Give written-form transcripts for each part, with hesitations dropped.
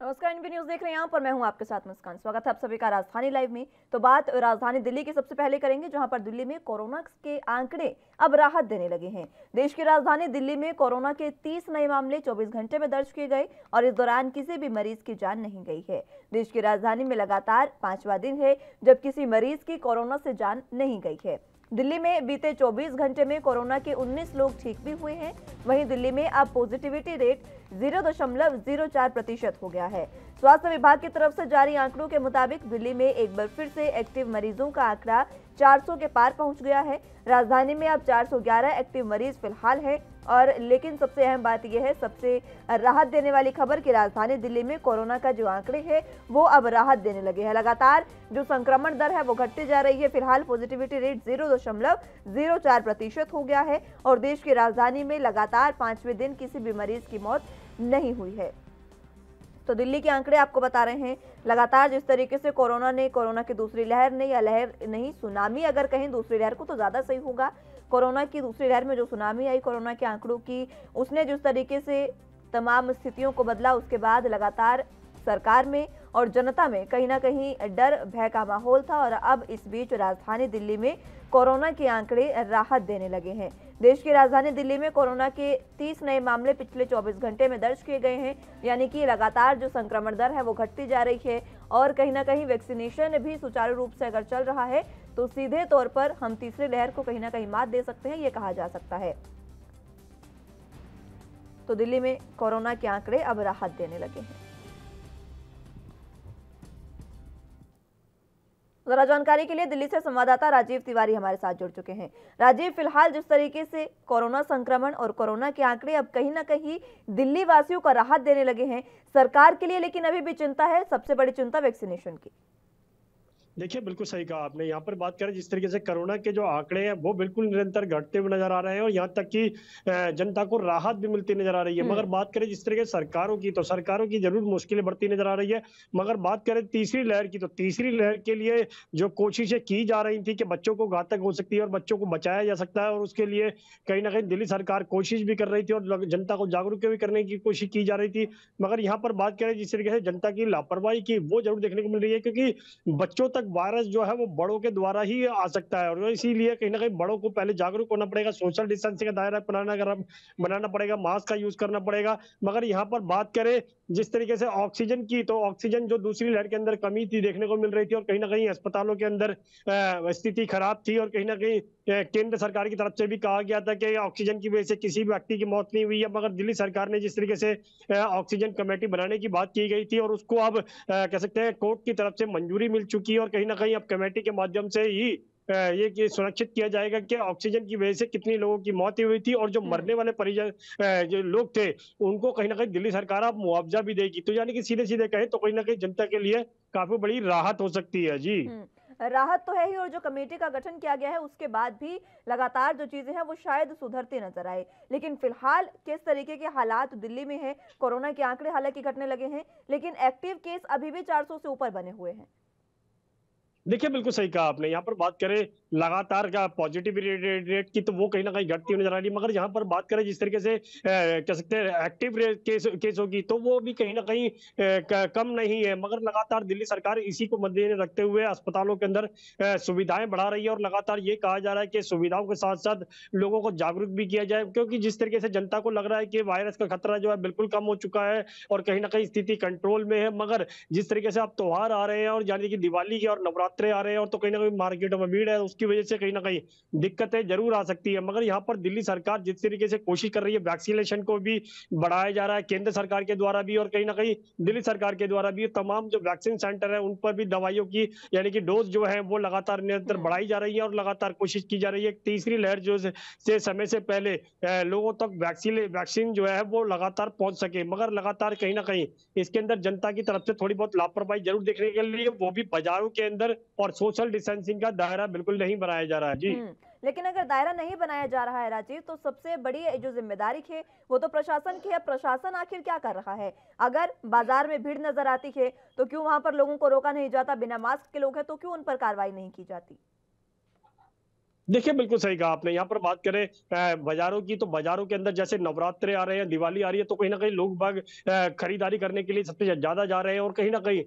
नमस्कार, NB news देख रहे हैं। यहाँ पर मैं हूँ आपके साथ मुस्कान। स्वागत है आप सभी का राजधानी लाइव में। तो बात राजधानी दिल्ली की सबसे पहले करेंगे, जहाँ पर दिल्ली में कोरोना के आंकड़े अब राहत देने लगे हैं। देश की राजधानी दिल्ली में कोरोना के 30 नए मामले 24 घंटे में दर्ज किए गए और इस दौरान किसी भी मरीज की जान नहीं गई है। देश की राजधानी में लगातार 5वां दिन है जब किसी मरीज की कोरोना से जान नहीं गई है। दिल्ली में बीते 24 घंटे में कोरोना के 19 लोग ठीक भी हुए हैं। वहीं दिल्ली में अब पॉजिटिविटी रेट 0.04% हो गया है। स्वास्थ्य विभाग की तरफ से जारी आंकड़ों के मुताबिक दिल्ली में एक बार फिर से एक्टिव मरीजों का आंकड़ा 400 के पार पहुंच गया है। राजधानी में अब 411 एक्टिव मरीज फिलहाल है। और लेकिन सबसे अहम बात यह है, सबसे राहत देने वाली खबर कि राजधानी दिल्ली में कोरोना का जो आंकड़े हैं वो अब राहत देने लगे हैं। लगातार जो संक्रमण दर है वो घटती जा रही है। फिलहाल पॉजिटिविटी रेट 0.04% हो गया है और देश की राजधानी में लगातार 5वें दिन किसी भी मरीज की मौत नहीं हुई है। तो दिल्ली के आंकड़े आपको बता रहे हैं, लगातार जिस तरीके से कोरोना की दूसरी लहर ने, या लहर नहीं सुनामी अगर कहें, दूसरी लहर को तो ज़्यादा सही होगा, कोरोना की दूसरी लहर में जो सुनामी आई कोरोना के आंकड़ों की, उसने जिस तरीके से तमाम स्थितियों को बदला, उसके बाद लगातार सरकार में और जनता में कहीं ना कहीं डर भय का माहौल था। और अब इस बीच राजधानी दिल्ली में कोरोना के आंकड़े राहत देने लगे हैं। देश की राजधानी दिल्ली में कोरोना के 30 नए मामले पिछले 24 घंटे में दर्ज किए गए हैं, यानी कि लगातार जो संक्रमण दर है वो घटती जा रही है। और कहीं ना कहीं वैक्सीनेशन भी सुचारू रूप से अगर चल रहा है तो सीधे तौर पर हम तीसरी लहर को कहीं ना कहीं मात दे सकते हैं, ये कहा जा सकता है। तो दिल्ली में कोरोना के आंकड़े अब राहत देने लगे हैं। जरा जानकारी के लिए दिल्ली से संवाददाता राजीव तिवारी हमारे साथ जुड़ चुके हैं। राजीव, फिलहाल जिस तरीके से कोरोना संक्रमण और कोरोना के आंकड़े अब कहीं ना कहीं दिल्ली वासियों को राहत देने लगे हैं सरकार के लिए, लेकिन अभी भी चिंता है, सबसे बड़ी चिंता वैक्सीनेशन की। देखिए, बिल्कुल सही कहा आपने। यहाँ पर बात करें जिस तरीके से कोरोना के जो आंकड़े हैं वो बिल्कुल निरंतर घटते हुए नजर आ रहे हैं और यहाँ तक कि जनता को राहत भी मिलती नजर आ रही है। मगर बात करें जिस तरीके से सरकारों की, तो सरकारों की जरूर मुश्किलें बढ़ती नजर आ रही है। मगर बात करें तीसरी लहर की, तो तीसरी लहर के लिए जो कोशिशें की जा रही थी कि बच्चों को घातक हो सकती है और बच्चों को बचाया जा सकता है, और उसके लिए कहीं ना कहीं दिल्ली सरकार कोशिश भी कर रही थी और जनता को जागरूक भी करने की कोशिश की जा रही थी। मगर यहाँ पर बात करें जिस तरीके से जनता की लापरवाही की, वो जरूर देखने को मिल रही है, क्योंकि बच्चों तक वायरस जो है वो बड़ों के द्वारा ही आ सकता है। और इसीलिए कहीं ना कहीं बड़ों को पहले जागरूक होना पड़ेगा, सोशल डिस्टेंसिंग का दायरा बनाना पड़ेगा, मास्क का यूज करना पड़ेगा। मगर यहाँ पर बात करें जिस तरीके से ऑक्सीजन की, तो ऑक्सीजन जो दूसरी लहर के अंदर कमी थी देखने को मिल रही थी और कहीं ना कहीं अस्पतालों के अंदर स्थिति खराब थी। और कहीं ना कहीं केंद्र सरकार की तरफ से भी कहा गया था कि ऑक्सीजन की वजह से किसी भी व्यक्ति की मौत नहीं हुई है। मगर दिल्ली सरकार ने जिस तरीके से ऑक्सीजन कमेटी बनाने की बात की गई थी और उसको अब कह सकते हैं कोर्ट की तरफ से मंजूरी मिल चुकी है और कहीं ना कहीं अब कमेटी के माध्यम से ही ये कि सुनिश्चित किया जाएगा कि ऑक्सीजन की वजह से कितनी लोगों की मौत हुई थी और जो मरने वाले परिजन जो लोग थे उनको कहीं ना कहीं दिल्ली सरकार अब मुआवजा भी देगी। तो यानी कि सीधे सीधे कहें तो कहीं ना कहीं जनता के लिए काफी बड़ी राहत हो सकती है। जी, राहत तो है ही, और जो कमेटी का गठन किया गया है उसके बाद भी लगातार जो चीजें हैं वो शायद सुधरती नजर आए। लेकिन फिलहाल किस तरीके के हालात दिल्ली में है, कोरोना के आंकड़े हालांकि घटने लगे हैं लेकिन एक्टिव केस अभी भी 400 से ऊपर बने हुए हैं। देखिए, बिल्कुल सही कहा आपने। यहाँ पर बात करें लगातार का पॉजिटिव रेट की, तो वो कहीं ना कहीं घटती हुई नजर आ रही है। मगर यहाँ पर बात करें जिस तरीके से कह सकते हैं एक्टिव केसों की, तो वो भी कहीं ना कहीं कम नहीं है। मगर लगातार दिल्ली सरकार इसी को मद्देनजर रखते हुए अस्पतालों के अंदर सुविधाएं बढ़ा रही है और लगातार ये कहा जा रहा है कि सुविधाओं के साथ साथ लोगों को जागरूक भी किया जाए, क्योंकि जिस तरीके से जनता को लग रहा है कि वायरस का खतरा जो है बिल्कुल कम हो चुका है और कहीं ना कहीं स्थिति कंट्रोल में है। मगर जिस तरीके से अब त्योहार आ रहे हैं और यानी कि दिवाली के और नवरात्र आ रहे हैं, और तो कहीं ना कहीं मार्केटों में भीड़ है, उसकी वजह से कहीं ना कहीं दिक्कतें जरूर आ सकती है। मगर यहाँ पर दिल्ली सरकार जिस तरीके से कोशिश कर रही है, वैक्सीनेशन को भी बढ़ाया जा रहा है केंद्र सरकार के द्वारा भी और कहीं ना कहीं दिल्ली सरकार के द्वारा भी। तमाम जो वैक्सीन सेंटर है उन पर भी दवाइयों की यानी कि डोज जो है वो लगातार निरंतर बढ़ाई जा रही है और लगातार कोशिश की जा रही है तीसरी लहर जो से समय से पहले लोगों तक वैक्सीन जो है वो लगातार पहुंच सके। मगर लगातार कहीं ना कहीं इसके अंदर जनता की तरफ से थोड़ी बहुत लापरवाही जरूर देखने के लिए, वो भी बाजारों के अंदर, और सोशल डिस्टेंसिंग का दायरा बिल्कुल नहीं बनाया जा रहा है। जी, लेकिन अगर दायरा नहीं बनाया जा रहा है राजीव, तो सबसे बड़ी जो जिम्मेदारी है वो तो प्रशासन की है। प्रशासन आखिर क्या कर रहा है? अगर बाजार में भीड़ नजर आती है तो क्यों वहां पर लोगों को रोका नहीं जाता? बिना मास्क के लोग हैं तो क्यों उन पर कार्रवाई नहीं की जाती? देखिए, बिल्कुल सही कहा आपने। यहाँ पर बात करें बाज़ारों की, तो बाज़ारों के अंदर जैसे नवरात्रे आ रहे हैं, दिवाली आ रही है, तो कहीं न कहीं लोग बाग खरीदारी करने के लिए सबसे ज़्यादा जा रहे हैं और कहीं न कहीं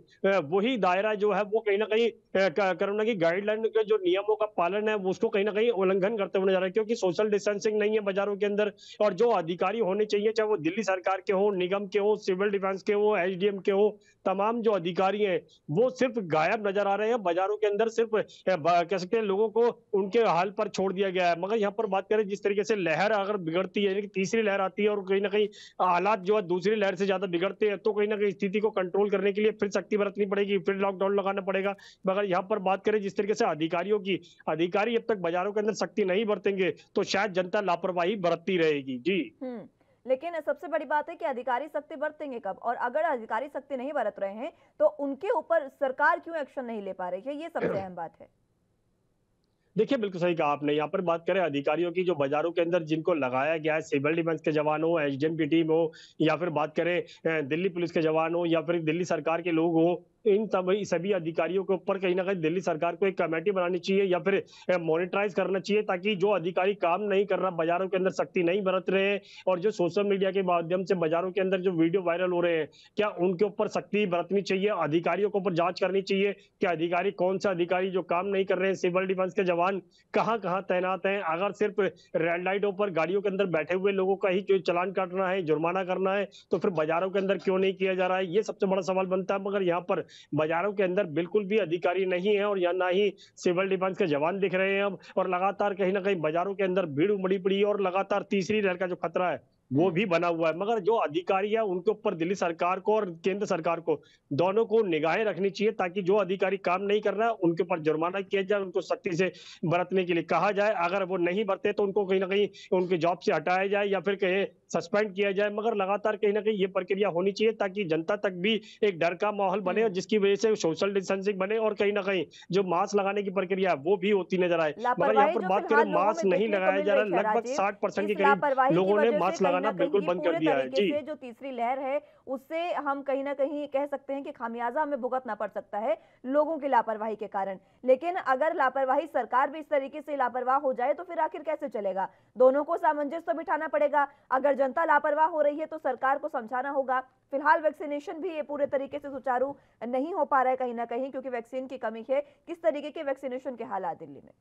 वही दायरा जो है, वो कहीं न कहीं क कोरोना की गाइडलाइन के जो नियमों का पालन है, वो उसको कहीं न कहीं उल्लंघन करते हुए नज़र आ रहे हैं क्योंकि सोशल डिस्टेंसिंग नहीं है बाज़ारों के अंदर और जो अधिकारी होने चाहिए, चाहे वो दिल्ली सरकार के हों, निगम के हों, सिविल डिफेंस के हों, एसडीएम के हों, तमाम जो अधिकारी हैं, वो सिर्फ़ गायब नज़र आ रहे हैं। बाज़ारों के अंदर सिर्फ़ कह सकते हैं लोगों को उनके हाल पर छोड़ दिया गया है। मगर यहाँ पर बात करें जिस तरीके से लहर अगर बिगड़ती है, यानी कि तीसरी लहर आती है और कहीं न कहीं हालात जो है दूसरी लहर से ज़्यादा बिगड़ते हैं, तो कहीं न कहीं स्थिति को कंट्रोल करने के लिए फिर सख्ती बरतनी पड़ेगी, फिर लॉकडाउन लगाना पड़ेगा। मगर यहाँ पर बात करें जिस तरीके से अधिकारियों की, अधिकारी जब तक बाज़ारों के अंदर सख्ती नहीं बरतेंगे, तो शायद जनता लापरवाही बरतती रहेगी। जी। हुँ। लेकिन सबसे बड़ी बात है कि अधिकारी सख्ती बरतेंगे कब? और अगर अधिकारी सख्ती नहीं बरत रहे हैं, तो उनके ऊपर सरकार क्यों एक्शन नहीं ले पा रही है? ये सबसे अहम बात है। देखिए, बिल्कुल सही कहा आपने। यहाँ पर बात करें अधिकारियों की जो बाज़ारों के अंदर जिनको लगाया गया है, सिविल डिफेंस के जवान हो, एसडीएम की टीम हो या फिर बात करें दिल्ली पुलिस के जवान हो या फिर दिल्ली सरकार के लोग हों, इन सभी अधिकारियों के ऊपर कहीं न कहीं दिल्ली सरकार को एक कमेटी बनानी चाहिए या फिर मॉनिटराइज़ करना चाहिए ताकि जो अधिकारी काम नहीं कर रहा, बाज़ारों के अंदर सख्ती नहीं बरत रहे हैं और जो सोशल मीडिया के माध्यम से बाज़ारों के अंदर जो वीडियो वायरल हो रहे हैं, क्या उनके ऊपर सख्ती बरतनी चाहिए? अधिकारियों के ऊपर जाँच करनी चाहिए कि अधिकारी कौन-सा अधिकारी जो काम नहीं कर रहे हैं, सिविल डिफेंस के जवान कहाँ-कहाँ तैनात हैं? अगर सिर्फ रेड लाइटों पर गाड़ियों के अंदर बैठे हुए लोगों का ही जो चालान काटना है, जुर्माना करना है, तो फिर बाज़ारों के अंदर क्यों नहीं किया जा रहा है? ये सबसे बड़ा सवाल बनता है। मगर यहाँ पर बाज़ारों के अंदर बिल्कुल भी अधिकारी नहीं है और या ना ही सिविल डिफेंस के जवान दिख रहे हैं अब और लगातार कहीं न कहीं बाज़ारों के अंदर भीड़ उमड़ी पड़ी है और लगातार तीसरी लहर का जो खतरा है, वो हुँ। भी बना हुआ है। मगर जो अधिकारी है, उनके ऊपर दिल्ली सरकार को और केंद्र सरकार को, दोनों को निगाहें रखनी चाहिए ताकि जो अधिकारी काम नहीं कर रहा है, उनके ऊपर जुर्माना किया जाए, उनको सख्ती से बरतने के लिए कहा जाए। अगर वो नहीं बरते तो उनको कहीं न कहीं उनकी जॉब से हटाया जाए या फिर कहें सस्पेंड किया जाए। मगर लगातार कहीं न कहीं ये प्रक्रिया होनी चाहिए ताकि जनता तक भी एक डर का माहौल बने और हुँ। जिसकी वजह से सोशल डिस्टेंसिंग बने और कहीं न कहीं जो मास्क लगाने की प्रक्रिया है, वो भी होती नज़र आए। मगर यहाँ लापरवाही पर जो बात करें फिलहाल लोगों मास्क में नहीं देखने को लगाया मिल जा रहा रही है, है लगभग राजीव, 60% इस के करीब लापरवाही की लोगों ने वजह से मास्क कहीं न लगाना बिल्कुल कहीं बंद कर पूरे दिया है। तरीके जी। से जो तीसरी लहर है, उससे हम कहीं न कहीं कह सकते हैं कि खामियाज़ा हमें भुगतना पड़ सकता है, लोगों की लापरवाही के कारण। लेकिन अगर लापरवाही सरकार भी इस तरीके से लापरवाह हो जाए, तो फिर आखिर कैसे चलेगा? दोनों को सामंजस्य तो बिठाना पड़ेगा। अगर जनता लापरवाह हो रही है, तो सरकार को समझाना होगा। फिलहाल वैक्सीनेशन भी ये पूरे तरीके से सुचारू नहीं हो पा रहा है कहीं न कहीं क्योंकि वैक्सीन की कमी है। किस तरीके के वैक्सीनेशन के हालात दिल्ली में?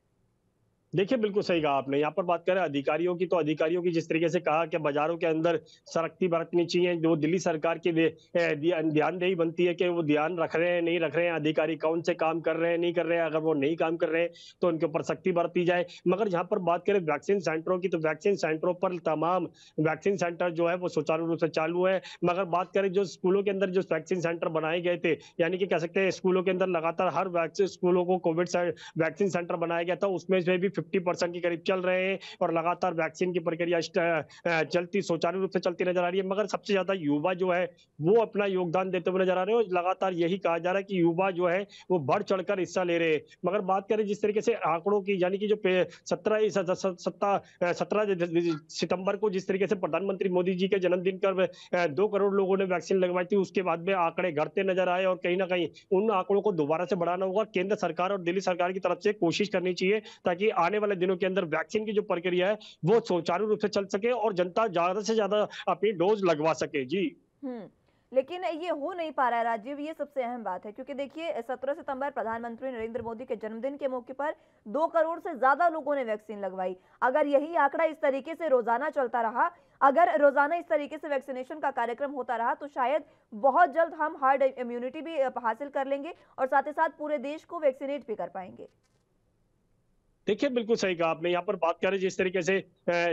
देखिए, बिल्कुल सही कहा आपने। यहाँ पर बात करें अधिकारियों की, तो अधिकारियों की जिस तरीके से कहा कि बाज़ारों के अंदर सख्ती बरतनी चाहिए, जो दिल्ली सरकार की ध्यानदेही बनती है कि वो ध्यान रख रहे हैं, नहीं रख रहे हैं, अधिकारी कौन से काम कर रहे हैं, नहीं कर रहे हैं। अगर वो नहीं काम कर रहे हैं, तो उनके ऊपर सख्ती बरती जाए। मगर यहाँ पर बात करें वैक्सीन सेंटरों की, तो वैक्सीन सेंटरों पर तमाम वैक्सीन सेंटर जो है, वो सुचारू रूप से चालू है। मगर बात करें जो स्कूलों के अंदर जो वैक्सीन सेंटर बनाए गए थे, यानी कि कह सकते हैं स्कूलों के अंदर लगातार हर वैक्सीन स्कूलों को कोविड से वैक्सीन सेंटर बनाया गया था, उसमें से भी 50% के करीब चल रहे हैं और लगातार वैक्सीन की प्रक्रिया चलती सुचारू रूप से चलती नजर आ रही है। मगर सबसे ज़्यादा युवा जो है, वो अपना योगदान देते हुए नजर आ रहे हैं और लगातार यही कहा जा रहा है कि युवा जो है, वो बढ़-चढ़कर हिस्सा ले रहे हैं। मगर बात करें जिस तरीके से आंकड़ों की, यानी कि जो पे 17 स स स सत्ता 17 सितंबर को जिस तरीके से प्रधानमंत्री मोदी जी के जन्मदिन पर 2 करोड़ लोगों ने वैक्सीन लगवाई थी, उसके बाद में आंकड़े घटते नजर आए और कहीं न कहीं उन आंकड़ों को दोबारा से बढ़ाना होगा। केंद्र सरकार और दिल्ली सरकार की तरफ से कोशिश करनी चाहिए ताकि आने वाले दिनों के अंदर वैक्सीन की जो प्रक्रिया है, वो सुचारू रूप से चल सके और जनता ज़्यादा से ज़्यादा अपनी डोज़ लगवा सके। जी। हुँ। लेकिन ये हो नहीं पा रहा है राजीव, ये सबसे अहम बात है क्योंकि देखिए 17 सितंबर प्रधानमंत्री नरेंद्र मोदी के जन्मदिन के मौके पर 2 करोड़ से ज़्यादा लोगों ने वैक्सीन लगवाई। अगर यही आंकड़ा इस तरीके से रोज़ाना चलता रहा, अगर रोज़ाना इस तरीके से वैक्सीनेशन का कार्यक्रम होता रहा, तो शायद बहुत जल्द हम हर्ड इम्यूनिटी भी हासिल कर लेंगे और साथ ही साथ पूरे देश को वैक्सीनेट भी कर पाएँगे। देखिए, बिल्कुल सही कहा आपने। यहाँ पर बात करें जिस तरीके से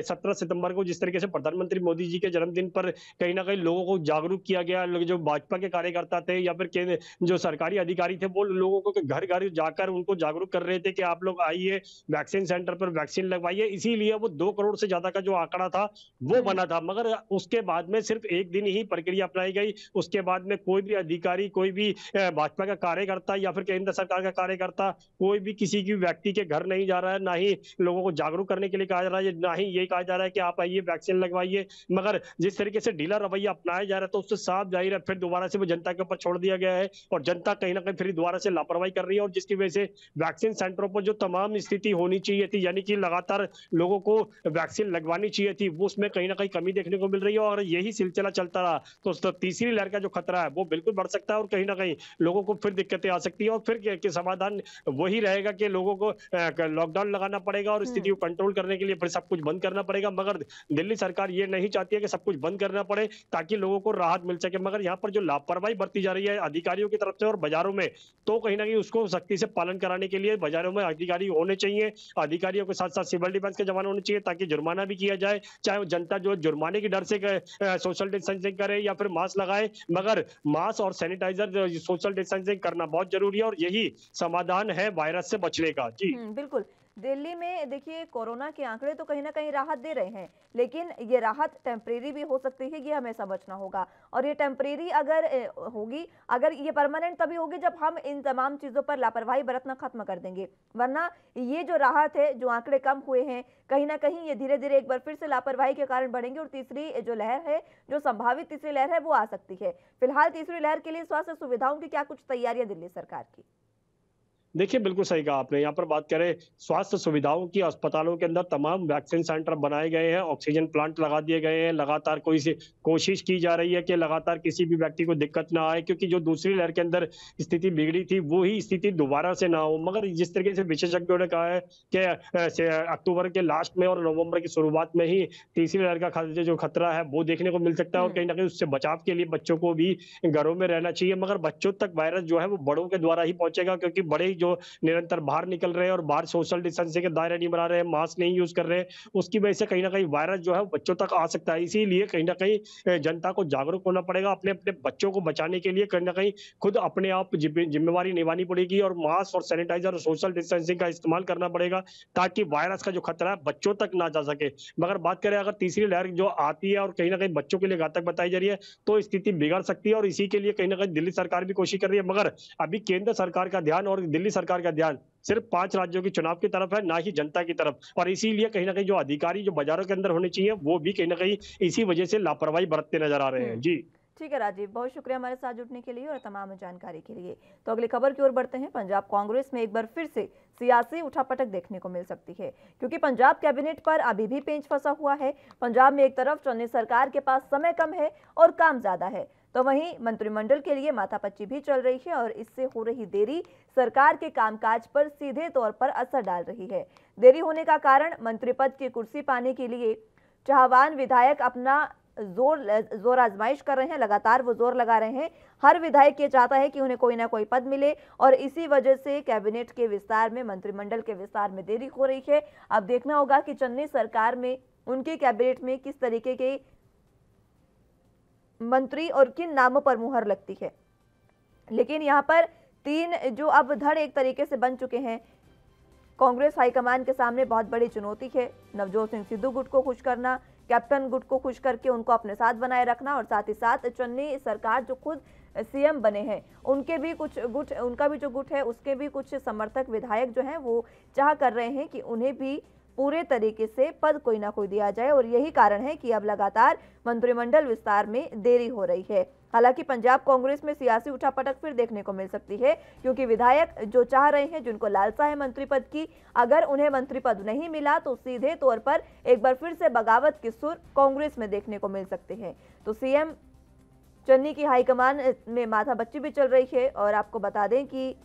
17 सितंबर को जिस तरीके से प्रधानमंत्री मोदी जी के जन्मदिन पर कहीं न कहीं लोगों को जागरूक किया गया। लोग जो भाजपा के कार्यकर्ता थे या फिर केंद्र जो सरकारी अधिकारी थे, वो लोगों को घर-घर जाकर उनको जागरूक कर रहे थे कि आप लोग आइए, वैक्सीन सेंटर पर वैक्सीन लगवाइए। इसीलिए वो 2 करोड़ से ज़्यादा का जो आंकड़ा था, वो हुँ। बना था। मगर उसके बाद में सिर्फ़ 1 दिन ही प्रक्रिया अपनाई गई। उसके बाद में कोई भी अधिकारी, कोई भी भाजपा का कार्यकर्ता या फिर केंद्र सरकार का कार्यकर्ता, कोई भी किसी भी व्यक्ति के घर नहीं जा जा रहा है, ना ही लोगों को जागरूक करने के लिए कहा जा रहा है, ना ही ये कहा जा रहा है कि आप आइए वैक्सीन लगवाइए। मगर जिस तरीके से ढीला रवैया अपनाया जा रहा है, तो उससे साफ जाहिर है फिर दोबारा से वो जनता के ऊपर छोड़ दिया गया है और जनता कहीं ना कहीं फिर दोबारा से लापरवाही कर रही है, और जिसकी वजह से वैक्सीन सेंटरों पर जो तमाम स्थिति होनी चाहिए थी, यानी कि लगातार लोगों को वैक्सीन लगवानी चाहिए थी, वो उसमें कहीं ना कहीं कमी देखने को मिल रही है। और यही सिलसिला चलता रहा तो तीसरी लहर का जो खतरा है वो बिल्कुल बढ़ सकता है, और कहीं ना कहीं लोगों को फिर दिक्कतें आ सकती है, और फिर के समाधान वही रहेगा कि लोगों को लॉकडाउन लगाना पड़ेगा और स्थिति को कंट्रोल करने के लिए फिर सब कुछ बंद करना पड़ेगा। मगर दिल्ली सरकार ये नहीं चाहती है कि सब कुछ बंद करना पड़े ताकि लोगों को राहत मिल सके। मगर यहाँ पर जो लापरवाही बरती जा रही है अधिकारियों की तरफ से और बाजारों में, तो कहीं ना कहीं उसको सख्ती से पालन कराने के लिए बाजारों में अधिकारी होने चाहिए, अधिकारियों के साथ साथ सिविल डिफेंस के जवान होने चाहिए ताकि जुर्माना भी किया जाए, चाहे वो जनता जो जुर्माने की डर से सोशल डिस्टेंसिंग करे या फिर मास्क लगाए। मगर मास्क और सैनिटाइजर सोशल डिस्टेंसिंग करना बहुत जरूरी है, और यही समाधान है वायरस से बचने का। जी बिल्कुल। दिल्ली में देखिए कोरोना के आंकड़े तो कहीं ना कहीं राहत दे रहे हैं, लेकिन ये राहत टेम्परेरी भी हो सकती है, ये हमें समझना होगा। और ये टेम्परेरी अगर होगी, अगर ये परमानेंट तभी होगी जब हम इन तमाम चीज़ों पर लापरवाही बरतना खत्म कर देंगे। वरना ये जो राहत है, जो आंकड़े कम हुए हैं, कहीं ना कहीं ये धीरे धीरे एक बार फिर से लापरवाही के कारण बढ़ेंगे और तीसरी जो लहर है, जो संभावित तीसरी लहर है, वो आ सकती है। फिलहाल तीसरी लहर के लिए स्वास्थ्य सुविधाओं की क्या कुछ तैयारियां दिल्ली सरकार की? देखिए, बिल्कुल सही कहा आपने। यहाँ पर बात करें स्वास्थ्य सुविधाओं की, अस्पतालों के अंदर तमाम वैक्सीन सेंटर बनाए गए हैं, ऑक्सीजन प्लांट लगा दिए गए हैं, लगातार कोशिश की जा रही है कि लगातार किसी भी व्यक्ति को दिक्कत ना आए, क्योंकि जो दूसरी लहर के अंदर स्थिति बिगड़ी थी, वो ही स्थिति दोबारा से ना हो। मगर जिस तरीके से विशेषज्ञों ने कहा है कि अक्टूबर के लास्ट में और नवंबर की शुरुआत में ही तीसरी लहर का जो खतरा है, वो देखने को मिल सकता है, और कहीं ना कहीं उससे बचाव के लिए बच्चों को भी घरों में रहना चाहिए। मगर बच्चों तक वायरस जो है वो बड़ों के द्वारा ही पहुंचेगा, क्योंकि बड़े जो निरंतर बाहर निकल रहे हैं और बाहर सोशल डिस्टेंसिंग के दायरे नहीं बना रहे हैं, मास्क नहीं यूज कर रहे हैं, उसकी वजह से कहीं ना कहीं वायरस जो है वो बच्चों तक आ सकता है। इसीलिए कहीं ना कहीं जनता को जागरूक होना पड़ेगा, अपने अपने बच्चों को बचाने के लिए कहीं ना कहीं खुद अपने आप जिम्मेवारी निभानी पड़ेगी, और मास्क और सैनिटाइजर और सोशल डिस्टेंसिंग का इस्तेमाल करना पड़ेगा ताकि वायरस का जो खतरा है बच्चों तक ना जा सके। मगर बात करें अगर तीसरी लहर जो आती है और कहीं ना कहीं बच्चों के लिए घातक बताई जा रही है, तो स्थिति बिगड़ सकती है, और इसी के लिए कहीं ना कहीं दिल्ली सरकार भी कोशिश कर रही है। मगर अभी केंद्र सरकार का ध्यान और दिल्ली सरकार का ध्यान सिर्फ 5 राज्यों के चुनाव की तरफ है, ना ही जनता की तरफ, और इसीलिए कहीं ना कहीं जो अधिकारी जो बाजारों के अंदर होने चाहिए, वो भी कहीं ना कहीं इसी वजह से लापरवाही बरतते नजर आ रहे हैं। जी ठीक है राजीव, बहुत शुक्रिया हमारे साथ जुड़ने के लिए और तमाम जानकारी के लिए। तो अगली खबर की ओर बढ़ते हैं। पंजाब कांग्रेस में एक बार फिर से सियासी उठापटक देखने को मिल सकती है, क्योंकि पंजाब कैबिनेट पर अभी भी पेंच फंसा हुआ है। पंजाब में एक तरफ चन्नी सरकार के पास समय कम है और काम ज्यादा है, तो वहीं मंत्रिमंडल के लिए माथापच्ची भी चल रही है, और इससे हो रही देरी सरकार के कामकाज पर सीधे तौर पर असर डाल रही है। देरी होने का कारण मंत्री पद की कुर्सी पाने के लिए चाहवान विधायक अपना जोर आजमाइश कर रहे हैं, लगातार वो जोर लगा रहे हैं। हर विधायक ये चाहता है कि उन्हें कोई ना कोई पद मिले, और इसी वजह से कैबिनेट के विस्तार में, मंत्रिमंडल के विस्तार में देरी हो रही है। अब देखना होगा कि चन्नी सरकार में, उनके कैबिनेट में किस तरीके के मंत्री और किन नामों पर मुहर लगती है। लेकिन यहाँ पर 3 जो अब धड़ एक तरीके से बन चुके हैं। कांग्रेस हाईकमान के सामने बहुत बड़ी चुनौती है। नवजोत सिंह सिद्धू गुट को खुश करना, कैप्टन गुट को खुश करके उनको अपने साथ बनाए रखना, और साथ ही साथ चन्नी सरकार जो खुद सीएम बने हैं, उनके भी कुछ गुट, उनका भी जो गुट है, उसके भी कुछ समर्थक विधायक जो हैं वो चाह कर रहे हैं कि उन्हें भी पूरे तरीके से पद कोई ना कोई दिया जाए, और यही कारण है कि अब लगातार मंत्रिमंडल विस्तार में देरी हो रही है। हालांकि पंजाब कांग्रेस में सियासी उठापटक फिर देखने को मिल सकती है, क्योंकि विधायक जो चाह रहे हैं, जिनको लालसा है मंत्री पद की, अगर उन्हें मंत्री पद नहीं मिला तो सीधे तौर पर एक बार फिर से बगावत के सुर कांग्रेस में देखने को मिल सकते हैं। तो सीएम चन्नी की हाईकमान में माथापच्ची भी चल रही है, और आपको बता दें कि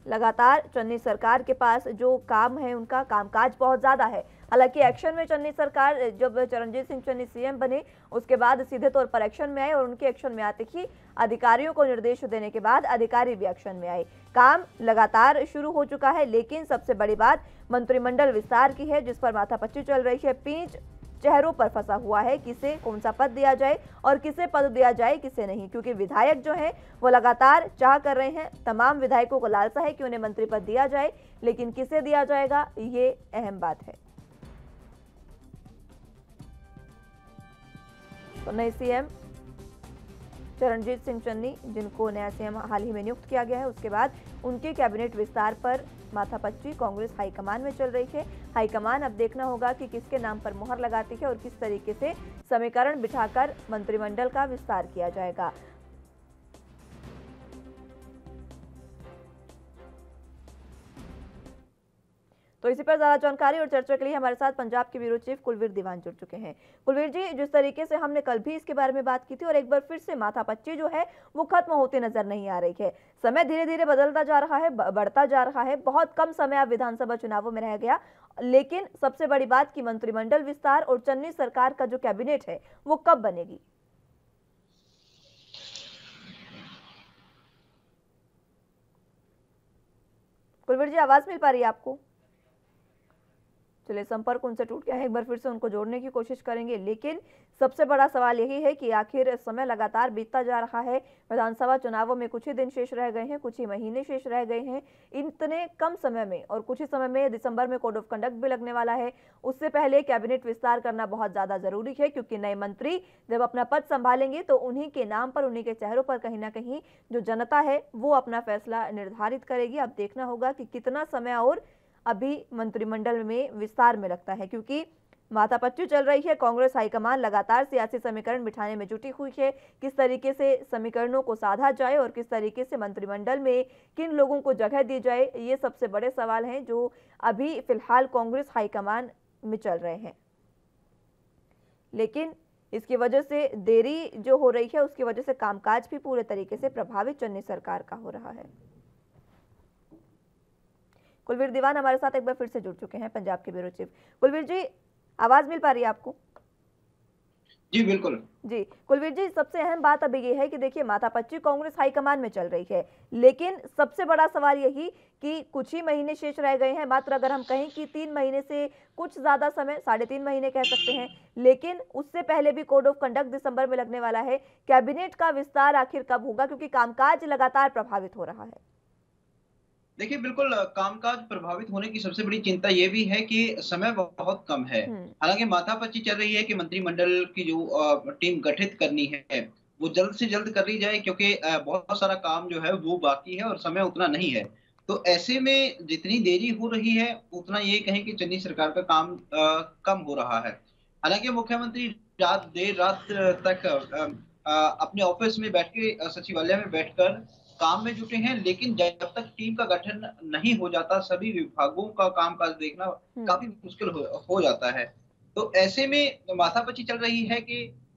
लगातार चन्नी सरकार के पास जो काम है, उनका कामकाज बहुत ज्यादा है। हालांकि एक्शन में चन्नी सरकार, जब चरणजीत सिंह चन्नी सीएम बने, उसके बाद सीधे तौर पर एक्शन में आए, और उनके एक्शन में आते ही अधिकारियों को निर्देश देने के बाद अधिकारी भी एक्शन में आए। काम लगातार शुरू हो चुका है, लेकिन सबसे बड़ी बात मंत्रिमंडल विस्तार की है, जिस पर माथापच्ची चल रही है। पेंच चेहरों पर फंसा हुआ है, किसे कौन सा पद दिया जाए और किसे पद दिया जाए, किसे नहीं, क्योंकि विधायक जो हैं वो लगातार चाह कर रहे हैं। तमाम विधायकों को लालसा है कि उन्हें मंत्री पद दिया जाए, लेकिन किसे दिया जाएगा, ये अहम बात है। तो नए सीएम चरणजीत सिंह चन्नी, जिनको नया सीएम हाल ही में नियुक्त किया गया है, उसके बाद उनके कैबिनेट विस्तार पर माथापच्ची कांग्रेस हाईकमान में चल रही है। हाईकमान अब देखना होगा कि किसके नाम पर मुहर लगाती है और किस तरीके से समीकरण बिठाकर मंत्रिमंडल का विस्तार किया जाएगा। तो इसी पर ज्यादा जानकारी और चर्चा के लिए हमारे साथ पंजाब के ब्यूरो चीफ कुलवीर दीवान जुड़ चुके हैं। कुलवीर जी, जिस तरीके से हमने कल भी इसके बारे में बात की थी और एक बार फिर से माथापच्ची जो है वो खत्म होती नजर नहीं आ रही है। समय धीरे धीरे बदलता जा रहा है, बढ़ता जा रहा है। बहुत कम समय अब विधानसभा चुनावों में रह गया, लेकिन सबसे बड़ी बात की मंत्रिमंडल विस्तार और चन्नी सरकार का जो कैबिनेट है वो कब बनेगी? कुलवीर जी, आवाज मिल पा रही है आपको? चलिए, संपर्क उनसे टूट गया है, एक बार फिर से उनको जोड़ने की कोशिश करेंगे। लेकिन सबसे बड़ा सवाल यही है कि आखिर समय लगातार बीतता जा रहा है, विधानसभा चुनावों में कुछ ही दिन शेष रह गए हैं, कुछ ही महीने शेष रह गए हैं। इतने कम समय में और कुछ ही समय में दिसंबर में कोड ऑफ कंडक्ट भी लगने वाला है। उससे पहले कैबिनेट विस्तार करना बहुत ज्यादा जरूरी है, क्योंकि नए मंत्री जब अपना पद संभालेंगे तो उन्हीं के नाम पर, उन्हीं के चेहरों पर कहीं ना कहीं जो जनता है वो अपना फैसला निर्धारित करेगी। अब देखना होगा कि कितना समय और अभी मंत्रिमंडल में विस्तार में लगता है, क्योंकि माथापच्ची चल रही है। कांग्रेस हाईकमान लगातार सियासी समीकरण बिठाने में जुटी हुई है। किस तरीके से समीकरणों को साधा जाए और किस तरीके से मंत्रिमंडल में किन लोगों को जगह दी जाए, ये सबसे बड़े सवाल हैं जो अभी फिलहाल कांग्रेस हाईकमान में चल रहे हैं। लेकिन इसकी वजह से देरी जो हो रही है, उसकी वजह से कामकाज भी पूरे तरीके से प्रभावित चन्नी सरकार का हो रहा है। कुलवीर दीवान हमारे साथ एक बार फिर से जुड़ चुके हैं, पंजाब के ब्यूरो चीफ। कुलवीर जी, आवाज मिल पा रही है आपको? जी बिल्कुल जी। कुलवीर जी, सबसे अहम बात अभी ये है कि देखिए, माथापच्ची कांग्रेस हाईकमान में चल रही है, लेकिन सबसे बड़ा सवाल यही कि कुछ ही महीने शेष रह गए हैं, मात्र अगर हम कहें कि 3 महीने से कुछ ज्यादा समय, 3.5 महीने कह सकते हैं। लेकिन उससे पहले भी कोड ऑफ कंडक्ट दिसंबर में लगने वाला है। कैबिनेट का विस्तार आखिर कब होगा, क्योंकि कामकाज लगातार प्रभावित हो रहा है? देखिए बिल्कुल कामकाज प्रभावित होने की सबसे बड़ी चिंता ये भी है कि समय बहुत कम है। हालांकि माथापच्ची चल रही है कि मंत्रिमंडल की जो टीम गठित करनी है वो जल्द से जल्द कर ली जाए, क्योंकि बहुत सारा काम जो है वो बाकी है और समय उतना नहीं है। तो ऐसे में जितनी देरी हो रही है उतना ये कहें कि चन्नी सरकार का काम कम हो रहा है। हालांकि मुख्यमंत्री देर रात तक अपने ऑफिस में बैठ के, सचिवालय में बैठकर काम में जुटे हैं, लेकिन जब तक टीम का गठन नहीं हो जाता, सभी विभागों का कामकाज देखना काफी मुश्किल हो जाता है। तो ऐसे में माथापच्ची चल रही है कि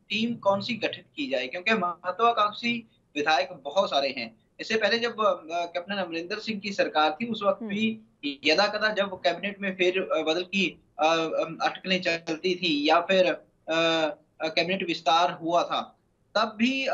टीम कौन सी गठित की जाए, क्योंकि महत्वाकांक्षी विधायक बहुत सारे हैं। इससे पहले जब कैप्टन अमरिंदर सिंह की सरकार थी, उस वक्त भी यदा कदा जब कैबिनेट में फिर बदल की अटकलें चलती थी या फिर कैबिनेट विस्तार हुआ था, तब भी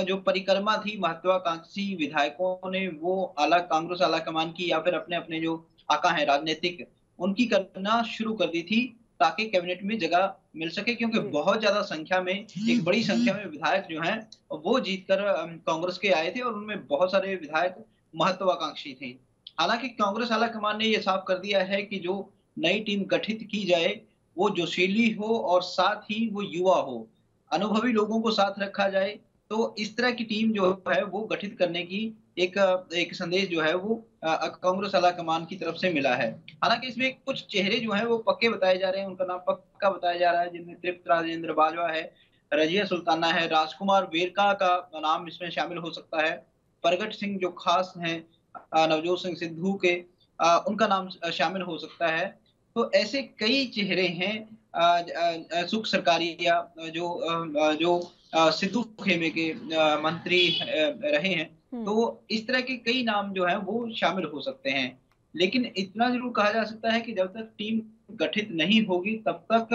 जो परिक्रमा थी महत्वाकांक्षी विधायकों ने वो कांग्रेस आला कमान की या फिर अपने अपने जो आका हैं राजनीतिक, उनकी करना शुरू कर दी थी, ताकि कैबिनेट में जगह मिल सके, क्योंकि बहुत ज्यादा संख्या में, एक बड़ी संख्या में विधायक जो हैं वो जीतकर कांग्रेस के आए थे और उनमें बहुत सारे विधायक महत्वाकांक्षी थे। हालांकि कांग्रेस आला कमान ने यह साफ कर दिया है कि जो नई टीम गठित की जाए वो जोशीली हो और साथ ही वो युवा हो, अनुभवी लोगों को साथ रखा जाए। तो इस तरह की टीम जो है वो गठित करने की एक संदेश जो है वो कांग्रेस आला कमान की तरफ से मिला है। हालांकि इसमें कुछ चेहरे जो हैं वो पक्के बताए जा रहे हैं, उनका नाम पक्का बताया जा रहा है, जिनमें तृप्त राजेंद्र बाजवा है, रजिया सुल्ताना है, राजकुमार वेरका का नाम इसमें शामिल हो सकता है, प्रगट सिंह जो खास हैं नवजोत सिंह सिद्धू के, उनका नाम शामिल हो सकता है। तो ऐसे कई चेहरे हैं, सुख सरकारिया जो सिद्धू खेमे के मंत्री रहे हैं, तो इस तरह के कई नाम जो हैं वो शामिल हो सकते हैं। लेकिन इतना जरूर कहा जा सकता है कि जब तक टीम गठित नहीं होगी तब तक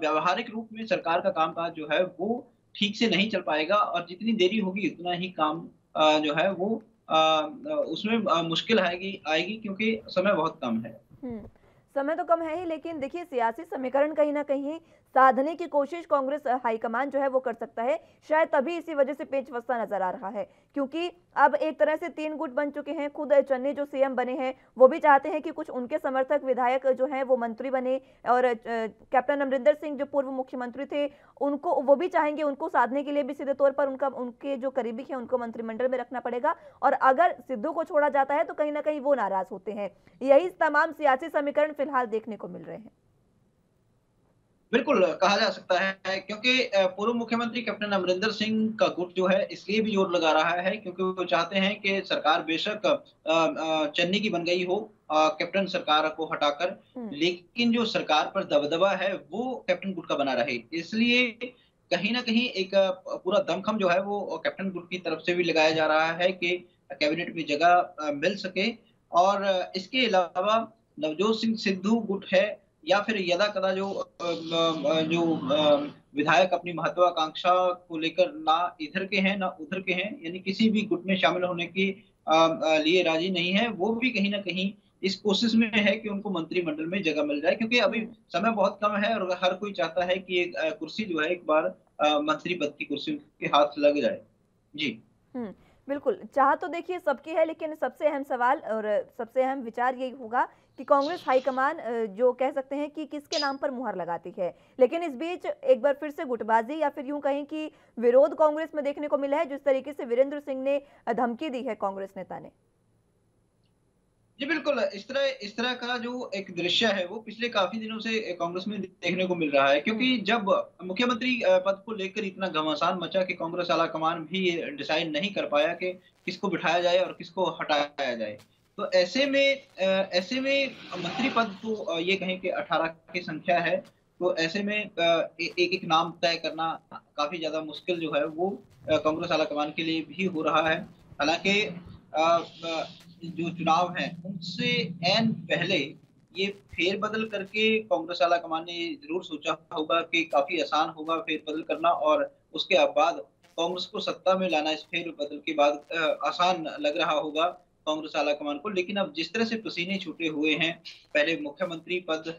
व्यावहारिक रूप में सरकार का कामकाज जो है वो ठीक से नहीं चल पाएगा, और जितनी देरी होगी उतना ही काम जो है वो उसमें मुश्किल आएगी, क्योंकि समय बहुत कम है। समय तो कम है ही, लेकिन देखिए, सियासी समीकरण कहीं ना कहीं साधने की कोशिश कांग्रेस हाईकमान जो है वो कर सकता है। शायद तभी इसी वजह से पेच फंसता नजर आ रहा है, क्योंकि अब एक तरह से 3 गुट बन चुके हैं। खुद चन्नी जो सीएम बने हैं वो भी चाहते हैं कि कुछ उनके समर्थक विधायक जो हैं वो मंत्री बने, और कैप्टन अमरिंदर सिंह जो पूर्व मुख्यमंत्री थे उनको वो भी चाहेंगे, उनको साधने के लिए भी सीधे तौर पर उनके जो करीबी हैं उनको मंत्रिमंडल में रखना पड़ेगा। और अगर सिद्धू को छोड़ा जाता है तो कहीं ना कहीं वो नाराज होते हैं। यही तमाम सियासी समीकरण फिलहाल देखने को मिल रहे हैं। बिल्कुल कहा जा सकता है, क्योंकि पूर्व मुख्यमंत्री कैप्टन अमरिंदर सिंह का गुट जो है इसलिए भी जोर लगा रहा है क्योंकि वो चाहते हैं कि सरकार बेशक चन्नी की बन गई हो, कैप्टन सरकार को हटाकर, लेकिन जो सरकार पर दबदबा है वो कैप्टन गुट का बना रहे। इसलिए कहीं ना कहीं एक पूरा दमखम जो है वो कैप्टन गुट की तरफ से भी लगाया जा रहा है कि कैबिनेट में जगह मिल सके। और इसके अलावा नवजोत सिंह सिद्धू गुट है या फिर यदा कदा जो विधायक अपनी महत्वाकांक्षा को लेकर ना इधर के हैं ना उधर के हैं, यानी किसी भी गुट में शामिल होने के लिए राजी नहीं है, वो भी कहीं ना कहीं इस कोशिश में है कि उनको मंत्रिमंडल में जगह मिल जाए, क्योंकि अभी समय बहुत कम है और हर कोई चाहता है कि एक कुर्सी जो है एक बार मंत्री पद की कुर्सी के हाथ लग जाए। जी बिल्कुल, चाह तो देखिए सबकी है, लेकिन सबसे अहम सवाल और सबसे अहम विचार यही होगा कि कांग्रेस हाईकमान जो कह सकते हैं कि किसके नाम पर मुहर लगाती है। लेकिन इस बीच एक बार फिर से गुटबाजी या फिर यूं कहें कि विरोध कांग्रेस में देखने को मिला है, जिस तरीके से वीरेंद्र सिंह ने धमकी दी है कांग्रेस नेता ने। जी बिल्कुल, इस तरह का जो एक दृश्य है वो पिछले काफी दिनों से कांग्रेस में देखने को मिल रहा है, क्योंकि जब मुख्यमंत्री पद को लेकर इतना घमासान मचा कि कांग्रेस आलाकमान भी डिसाइड नहीं कर पाया कि किसको बिठाया जाए और किसको हटाया जाए, तो ऐसे में मंत्री पद तो ये कहें कि 18 की संख्या है, तो ऐसे में एक एक नाम तय करना काफी ज्यादा मुश्किल जो है वो कांग्रेस आलाकमान के लिए भी हो रहा है। हालांकि जो चुनाव हैं उनसे ऐन पहले ये फेरबदल करके कांग्रेस आलाकमान ने जरूर सोचा होगा कि काफी आसान होगा फेरबदल करना, और उसके बाद कांग्रेस को सत्ता में लाना इस फेरबदल के बाद आसान लग रहा होगा कांग्रेस आलाकमान को। लेकिन अब जिस तरह से पसीने छूटे हुए हैं, पहले मुख्यमंत्री पद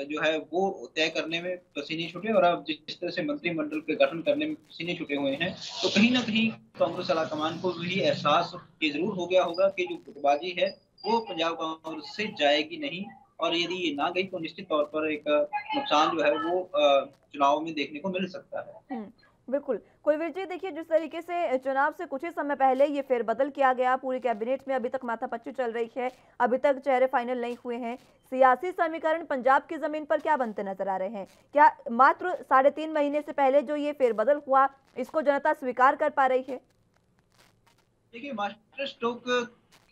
जो है वो तय करने में पसीने छूटे और अब जिस तरह से मंत्रिमंडल के गठन करने में पसीने छूटे हुए हैं, तो कहीं ना कहीं कांग्रेस आलाकमान को भी एहसास ये जरूर हो गया होगा कि जो गुटबाजी है वो पंजाब कांग्रेस से जाएगी नहीं, और यदि ये ना गई तो निश्चित तौर पर एक नुकसान जो है वो चुनाव में देखने को मिल सकता है। बिल्कुल, कुलवीर जी देखिए, जिस तरीके से चुनाव से कुछ ही समय पहले ये फेरबदल किया गया पूरी कैबिनेट में, अभी तक माथापच्ची चल रही है, अभी तक चेहरे फाइनल नहीं हुए हैं। सियासी समीकरण पंजाब की जमीन पर क्या बनते नजर आ रहे हैं? क्या मात्र 3.5 महीने से पहले जो ये फेरबदल हुआ इसको जनता स्वीकार कर पा रही है? देखिए, मास्टर स्ट्रोक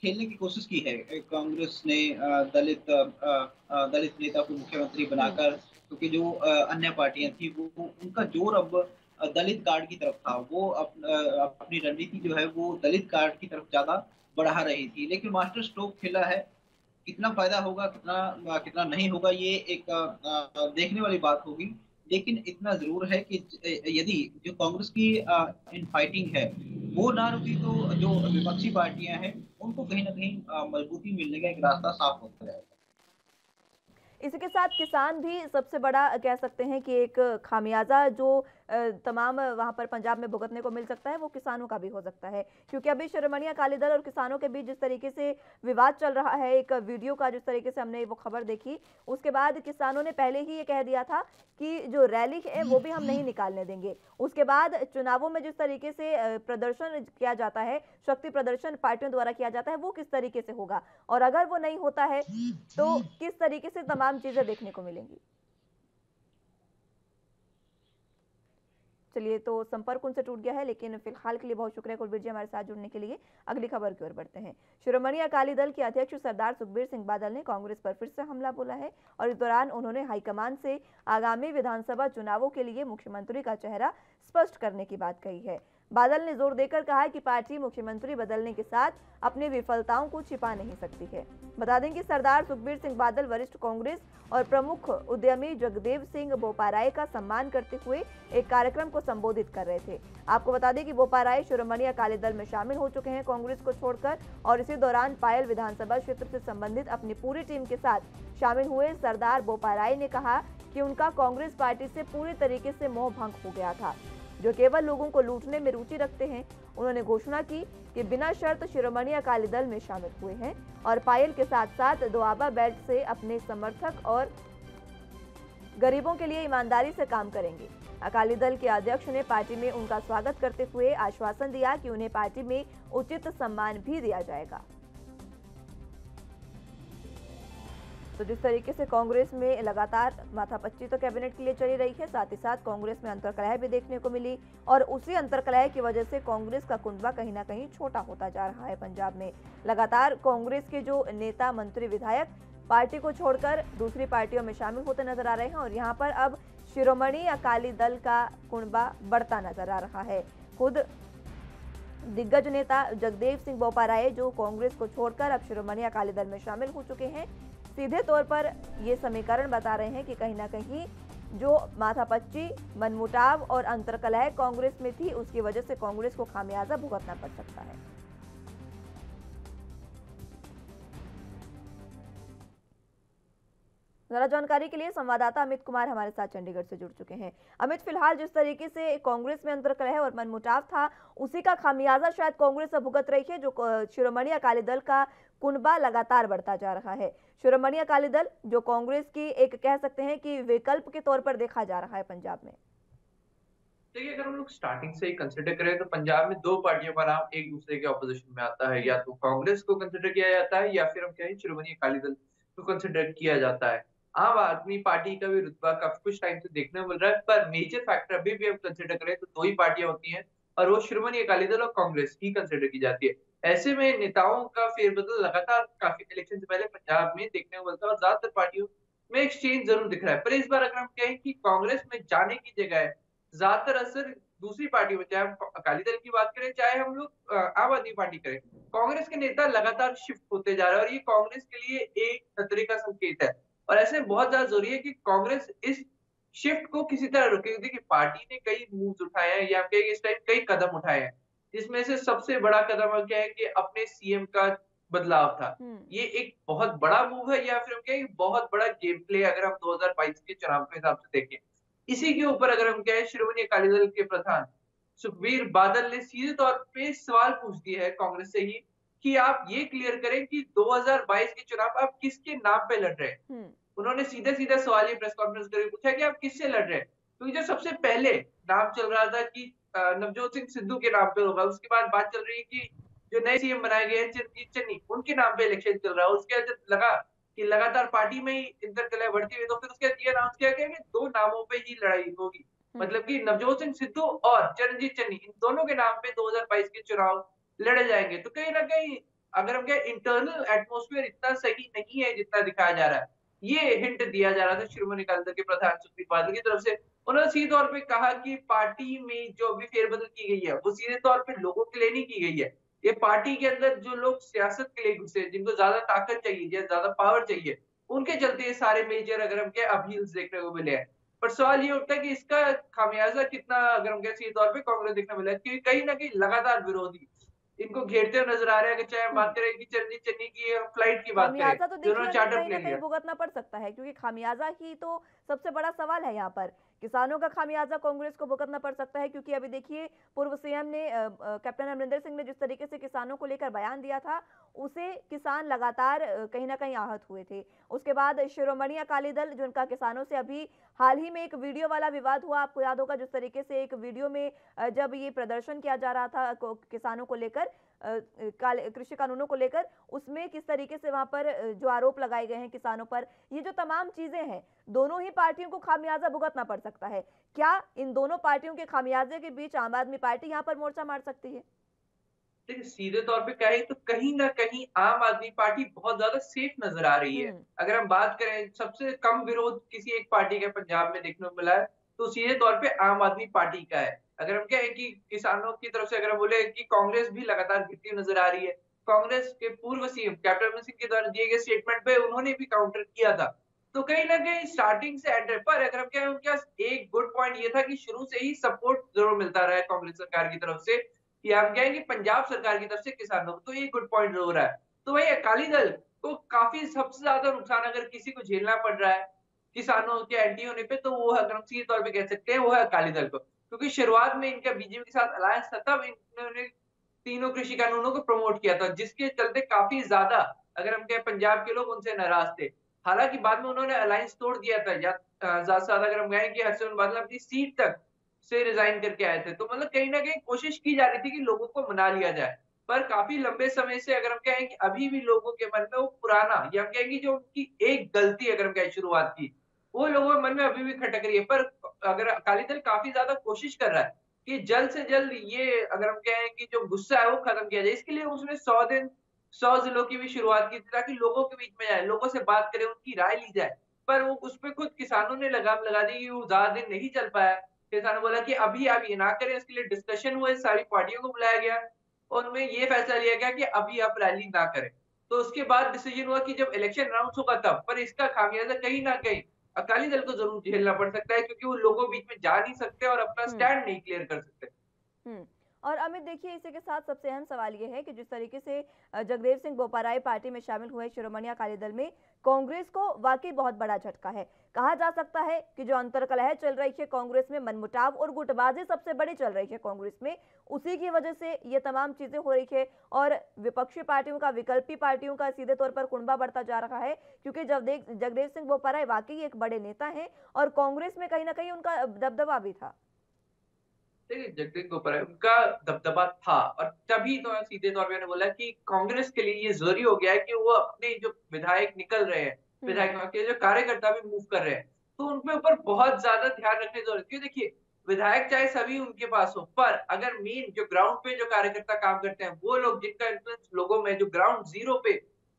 खेलने की कोशिश की है कांग्रेस ने दलित नेता को मुख्यमंत्री बनाकर, क्योंकि जो अन्य पार्टियां थी वो उनका जोर अब दलित कार्ड की तरफ था, वो अपनी रणनीति जो है वो दलित कार्ड की तरफ ज्यादा बढ़ा रही थी। लेकिन मास्टर स्ट्रोक खेला है, कितना फायदा होगा कितना नहीं होगा ये एक देखने वाली बात होगी। लेकिन इतना जरूर है कि यदि जो कांग्रेस की इन फाइटिंग है वो ना रुकी तो जो विपक्षी पार्टियां हैं उनको कहीं ना कहीं मजबूती मिलने का एक रास्ता साफ होता रहेगा। इसी के साथ किसान भी सबसे बड़ा कह सकते हैं कि एक खामियाजा जो तमाम वहां पर पंजाब में भुगतने को मिल सकता है वो किसानों का भी हो सकता है, क्योंकि अभी शिरोमणि अकाली दल और किसानों के बीच जिस तरीके से विवाद चल रहा है, एक वीडियो का जिस तरीके से हमने वो खबर देखी, उसके बाद किसानों ने पहले ही ये कह दिया था कि जो रैली है वो भी हम नहीं निकालने देंगे। उसके बाद चुनावों में जिस तरीके से प्रदर्शन किया जाता है, शक्ति प्रदर्शन पार्टियों द्वारा किया जाता है, वो किस तरीके से होगा और अगर वो नहीं होता है तो किस तरीके से तमाम चीजें देखने को मिलेंगी। चलिए, तो संपर्क उनसे टूट गया है, लेकिन फिलहाल के लिए बहुत शुक्रिया कुलवीर जी हमारे साथ जुड़ने के लिए। अगली खबर की ओर बढ़ते हैं। शिरोमणि अकाली दल के अध्यक्ष सरदार सुखबीर सिंह बादल ने कांग्रेस पर फिर से हमला बोला है और इस दौरान उन्होंने हाईकमान से आगामी विधानसभा चुनावों के लिए मुख्यमंत्री का चेहरा स्पष्ट करने की बात कही है। बादल ने जोर देकर कहा कि पार्टी मुख्यमंत्री बदलने के साथ अपनी विफलताओं को छिपा नहीं सकती है। बता दें कि सरदार सुखबीर सिंह बादल वरिष्ठ कांग्रेस और प्रमुख उद्यमी जगदेव सिंह बोपाराय का सम्मान करते हुए एक कार्यक्रम को संबोधित कर रहे थे। आपको बता दें कि बोपाराय शिरोमणि अकाली दल में शामिल हो चुके हैं कांग्रेस को छोड़कर, और इसी दौरान पायल विधानसभा क्षेत्र से संबंधित अपनी पूरी टीम के साथ शामिल हुए सरदार बोपाराय ने कहा कि उनका कांग्रेस पार्टी से पूरी तरीके से मोह भंग हो गया था, जो केवल लोगों को लूटने में रुचि रखते हैं। उन्होंने घोषणा की कि बिना शर्त शिरोमणि अकाली दल में शामिल हुए हैं और पायल के साथ साथ दोआबा बेल्ट से अपने समर्थक और गरीबों के लिए ईमानदारी से काम करेंगे। अकाली दल के अध्यक्ष ने पार्टी में उनका स्वागत करते हुए आश्वासन दिया कि उन्हें पार्टी में उचित सम्मान भी दिया जाएगा। तो जिस तरीके से कांग्रेस में लगातार माथापच्ची तो कैबिनेट के लिए चली रही है, साथ ही साथ कांग्रेस में अंतर्कलह भी देखने को मिली, और उसी अंतर्कलह की वजह से कांग्रेस का कुंबा कहीं ना कहीं छोटा होता जा रहा है। पंजाब में लगातार कांग्रेस के जो नेता, मंत्री, विधायक पार्टी को छोड़कर दूसरी पार्टियों में शामिल होते नजर आ रहे हैं, और यहाँ पर अब शिरोमणि अकाली दल का कुंबा बढ़ता नजर आ रहा है। खुद दिग्गज नेता जगदेव सिंह बोपाराय जो कांग्रेस को छोड़कर अब शिरोमणि अकाली दल में शामिल हो चुके हैं, सीधे तौर पर ये समीकरण बता रहे हैं कि कहीं ना कहीं जो माथापच्ची, मनमुटाव और अंतर्कलह कांग्रेस में थी, उसकी वजह से कांग्रेस को खामियाजा भुगतना पड़ सकता है। ज्यादा जानकारी के लिए संवाददाता अमित कुमार हमारे साथ चंडीगढ़ से जुड़ चुके हैं। अमित, फिलहाल जिस तरीके से कांग्रेस में अंतर्कलह और मनमुटाव था, उसी का खामियाजा शायद कांग्रेस अब भुगत रही है, जो शिरोमणि अकाली दल का कुनबा लगातार बढ़ता जा रहा है। शिरोमणि अकाली दल जो कांग्रेस की एक कह सकते हैं कि विकल्प के तौर पर देखा जा रहा है पंजाब में। देखिए, अगर हम लोग स्टार्टिंग से ही कंसिडर करें तो पंजाब में दो पार्टियों का नाम एक दूसरे के ऑपोजिशन में आता है, या तो कांग्रेस को कंसिडर किया जाता है या फिर हम कहें शिरोमणि अकाली दल को कंसिडर किया जाता है। आम आदमी पार्टी का भी रुतबा काफी कुछ टाइम से देखने को मिल रहा है, पर मेजर फैक्टर अभी भी हम कंसिडर करें तो दो ही पार्टियां होती हैं, और वो शिरोमणि अकाली दल और कांग्रेस ही कंसिडर की जाती है। ऐसे में नेताओं का फेरबदल लगातार काफी इलेक्शन से पहले पंजाब में देखने को मिलता है, और ज्यादातर पार्टियों में एक्सचेंज जरूर दिख रहा है। पर इस बार अगर हम कहें कि कांग्रेस में जाने की जगह ज्यादातर असर दूसरी पार्टी में, चाहे हम अकाली दल की बात करें, चाहे हम लोग आम आदमी पार्टी करें, कांग्रेस के नेता लगातार शिफ्ट होते जा रहे हैं, और ये कांग्रेस के लिए एक खतरे का संकेत है। और ऐसे बहुत ज्यादा जरूरी है कि कांग्रेस इस शिफ्ट को किसी तरह रोके, क्योंकि पार्टी ने कई मूव्स उठाए हैं, या इस टाइम कई कदम उठाए हैं, जिसमें से सबसे बड़ा कदम क्या है कि अपने सीएम का बदलाव था। ये एक बहुत बड़ा मूव है, या फिर हम कहें बहुत बड़ा गेम प्ले अगर हम 2022 के चुनाव के हिसाब से देखें। इसी के ऊपर अगर हम कहें, शिरोमणि अकाली दल के प्रधान सुखबीर बादल ने सीधे तौर पे सवाल पूछ दिया है कांग्रेस से ही कि आप ये क्लियर करें कि 2022 के चुनाव आप किसके नाम पे लड़ रहे हैं। उन्होंने सीधा सीधा सवाल ये प्रेस कॉन्फ्रेंस करके पूछा कि आप किससे लड़ रहे हैं, क्योंकि जो सबसे पहले नाम चल रहा था कि नवजोत सिंह सिद्धू के नाम पे होगा, उसके बाद बात चल रही है कि जो नए सीएम बनाए गए हैं चरणजीत चन्नी, उनके नाम पे इलेक्शन चल रहा है। उसके बाद जब लगा कि लगातार पार्टी में ही इंटरकलह बढ़ती हुई, तो फिर उसके बाद ये अनाउंस किया गया कि दो नामों पे ही लड़ाई होगी, मतलब कि नवजोत सिंह सिद्धू और चरणजीत चन्नी, इन दोनों के नाम पे 2022 के चुनाव लड़े जाएंगे। तो कहीं ना कहीं अगर हम कहें, इंटरनल एटमॉस्फेयर इतना सही नहीं है जितना दिखाया जा रहा है। ये हिंट दिया जा रहा था शिरोमणि अकाली दल के प्रधान सुखबीर बादल की तरफ से। उन्होंने सीधे तौर पे कहा कि पार्टी में जो भी फेरबदल की गई है वो सीधे तौर पे लोगों के लिए नहीं की गई है। ये पार्टी के अंदर जो लोग सियासत के लिए घुसे, जिनको ज्यादा ताकत चाहिए, ज्यादा पावर चाहिए, उनके चलते ये सारे मेजर अगर हम कहें अपील्स देखने को मिले हैं। पर सवाल ये उठता है कि इसका खामियाजा कितना अगर हम कहें सीधे तौर पे कांग्रेस देखने मिला है, क्योंकि कहीं ना कहीं लगातार विरोधी इनको घेरते हुए नजर आ रहे हैं। चाहे हम बात करें कि चरणजीत चन्नी की फ्लाइट की बात करें, तो देखिए कहीं ना कहीं भुगतना पड़ सकता है, क्योंकि खामियाजा ही तो सबसे बड़ा सवाल है यहाँ पर। किसानों का खामियाजा कांग्रेस को भुगतना पड़ सकता है, क्योंकि अभी देखिए पूर्व सीएम ने कैप्टन अमरिंदर सिंह ने जिस तरीके से किसानों को लेकर बयान दिया था, उसे किसान लगातार कहीं ना कहीं आहत हुए थे। उसके बाद शिरोमणि अकाली दल, जिनका किसानों से अभी हाल ही में एक वीडियो वाला विवाद हुआ, आपको याद होगा, जिस तरीके से एक वीडियो में जब ये प्रदर्शन किया जा रहा था किसानों को लेकर, कृषि कानूनों को लेकर, उसमें किस तरीके से वहां पर जो आरोप लगाए गए हैं किसानों पर, ये जो तमाम चीजें हैं, दोनों ही पार्टियों को खामियाजा भुगतना पड़ सकता है। क्या इन दोनों पार्टियों के खामियाजे के बीच आम आदमी पार्टी यहाँ पर मोर्चा मार सकती है? देखिए, सीधे तौर पे कहें तो कहीं ना कहीं आम आदमी पार्टी बहुत ज्यादा सेफ नजर आ रही है। अगर हम बात करें, सबसे कम विरोध किसी एक पार्टी के पंजाब में देखने को मिला है तो सीधे तौर पे आम आदमी पार्टी का है। अगर हम कहें कि किसानों की तरफ से अगर हम बोले कि कांग्रेस भी लगातार गिरती हुई नजर आ रही है। कांग्रेस के पूर्व सीएम कैप्टन अमरिंदर सिंह के द्वारा दिए गए स्टेटमेंट पे उन्होंने भी काउंटर किया था। तो कहीं न कहीं स्टार्टिंग से एंड पर अगर हम कहें उनके पास एक गुड पॉइंट ये था कि शुरू से ही सपोर्ट ज़रूर मिलता रहा है कांग्रेस सरकार की तरफ से, कि हम कहें कि पंजाब सरकार की तरफ से किसानों को, तो ये गुड पॉइंट ज़रूर है। तो वही अकाली दल को काफ़ी सबसे ज़्यादा नुकसान अगर किसी को झेलना पड़ रहा है, किसानों के एंटी होने पे, तो वो अगर हम सीधे तौर पे कह सकते हैं वो है अकाली दल को। क्योंकि शुरुआत में इनका बीजेपी के साथ अलायंस था, तब इन्होंने तीनों कृषि कानूनों को प्रमोट किया था, जिसके चलते काफ़ी ज़्यादा अगर हम कहें पंजाब के लोग उनसे नाराज़ थे। हालाँकि बाद में उन्होंने अलायंस तोड़ दिया था, या ज़्यादा से ज़्यादा अगर हम कहें कि हर्षवर्धन बादल अपनी सीट तक से रिज़ाइन करके आए थे। तो मतलब कहीं न कहीं कोशिश की जा रही थी कि लोगों को मना लिया जाए। पर काफ़ी लंबे समय से अगर हम कहें कि अभी भी लोगों के मन में वो पुराना, या हम कहेंगे जो उनकी एक गलती अगर हम कहें शुरुआत की, वो लोगों के मन में अभी भी खटक रही है। पर अगर अकाली दल काफ़ी ज़्यादा कोशिश कर रहा है कि जल्द से जल्द ये अगर हम कहें कि जो गुस्सा है वो खत्म किया जाए। इसके लिए उसने 100 दिन 100 जिलों की भी शुरुआत की थी, ताकि लोगों के बीच में जाए, लोगों से बात करें, उनकी राय ली जाए। पर वो उसपे खुद किसानों ने लगाम लगा दी कि वो ज़्यादा दिन नहीं चल पाया। किसानों ने बोला कि अभी आप ये ना करें, इसके लिए डिस्कशन हुए, सारी पार्टियों को बुलाया गया और उनमें ये फैसला लिया गया कि अभी आप रैली ना करें। तो उसके बाद डिसीजन हुआ कि जब इलेक्शन अनाउंस होगा तब, पर इसका खामियाजा कहीं न कहीं अकाली दल को ज़रूर झेलना पड़ सकता है, क्योंकि वो लोगों के बीच में जा नहीं सकते और अपना हुँ। स्टैंड नहीं क्लियर कर सकते। हुँ। और अमित देखिए, इसी के साथ सबसे अहम सवाल ये है कि जिस तरीके से जगदेव सिंह बोपाराय पार्टी में शामिल हुए शिरोमणि अकाली दल में, कांग्रेस को वाकई बहुत बड़ा झटका है। कहा जा सकता है कि जो अंतर्कलह चल रही है कांग्रेस में, मनमुटाव और गुटबाजी सबसे बड़ी चल रही है कांग्रेस में, उसी की वजह से ये तमाम चीजें हो रही है और विपक्षी पार्टियों का, विकल्पी पार्टियों का सीधे तौर पर कुनबा बढ़ता जा रहा है, क्योंकि जगदेव सिंह बोपाराय वाकई एक बड़े नेता हैं और कांग्रेस में कहीं ना कहीं उनका दबदबा भी था। देखिए, जगदीप गोपराय उनका दबदबा था, और तभी तो सीधे तौर पे मैंने बोला कि कांग्रेस के लिए ये ज़रूरी हो गया है कि वो अपने जो विधायक निकल रहे हैं, विधायकों के जो कार्यकर्ता भी मूव कर रहे हैं, तो उनके ऊपर बहुत ज़्यादा ध्यान रखने की ज़रूरत है। क्योंकि देखिए, विधायक चाहे सभी उनके पास हो, पर अगर मेन जो ग्राउंड पे जो कार्यकर्ता काम करते हैं, वो लोग जिनका इन्फ्लुएंस लोगों में जो ग्राउंड ज़ीरो पे